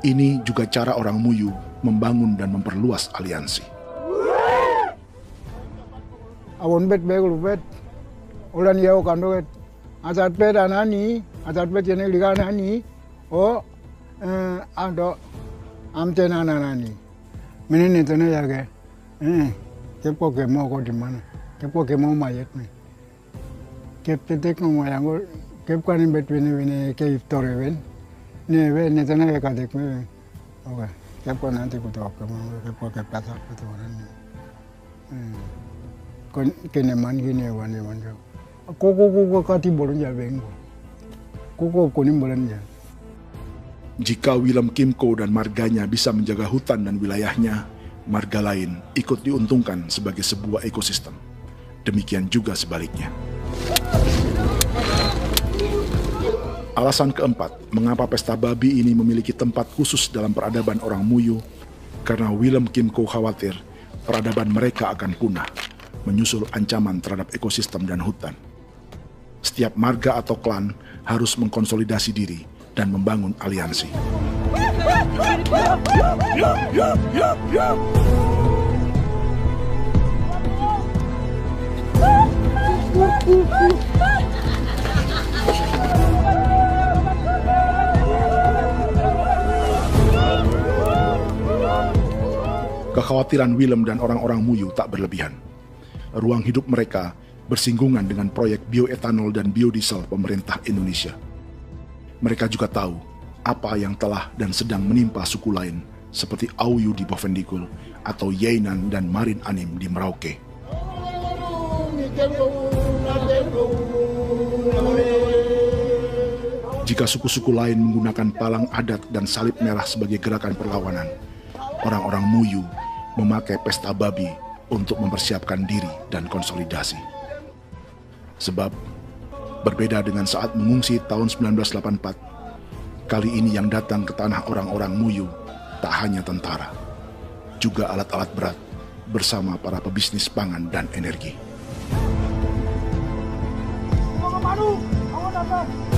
Ini juga cara orang Muyu membangun dan memperluas aliansi. Awon bet begul bet, ulan yau kando bet, asat bet anani, asat bet yang ligan ani, oh, ado amten anani, menin itu nih ya ke, kepo kemo kau di mana? Kepo kemo mayat nih. Kep tetek mau yang gua, kep kan bet bini ke iftore ben, nih ben nih tanah ya kadek nih. Oke, kepo nanti ku tahu kemo, kepo kep pasar itu orang nih. Keneman gini wane wane. Koko kati bolon ya bengo. Koko kuning bolon ya. Jika Willem Kimco dan marganya bisa menjaga hutan dan wilayahnya, marga lain ikut diuntungkan sebagai sebuah ekosistem. Demikian juga sebaliknya. Alasan keempat, mengapa pesta babi ini memiliki tempat khusus dalam peradaban orang Muyu, karena Willem Kimco khawatir peradaban mereka akan punah, menyusul ancaman terhadap ekosistem dan hutan. setiap marga atau klan harus mengkonsolidasi diri dan membangun aliansi. Kekhawatiran Willem dan orang-orang Muyu tak berlebihan. Ruang hidup mereka bersinggungan dengan proyek bioetanol dan biodiesel pemerintah Indonesia. Mereka juga tahu apa yang telah dan sedang menimpa suku lain seperti Auyu di Bovendigul atau Yainan dan Marin Anim di Merauke. Jika suku-suku lain menggunakan palang adat dan salib merah sebagai gerakan perlawanan, orang-orang Muyu memakai pesta babi untuk mempersiapkan diri dan konsolidasi. Sebab, berbeda dengan saat mengungsi tahun 1984, kali ini yang datang ke tanah orang-orang Muyu tak hanya tentara, juga alat-alat berat bersama para pebisnis pangan dan energi. Awan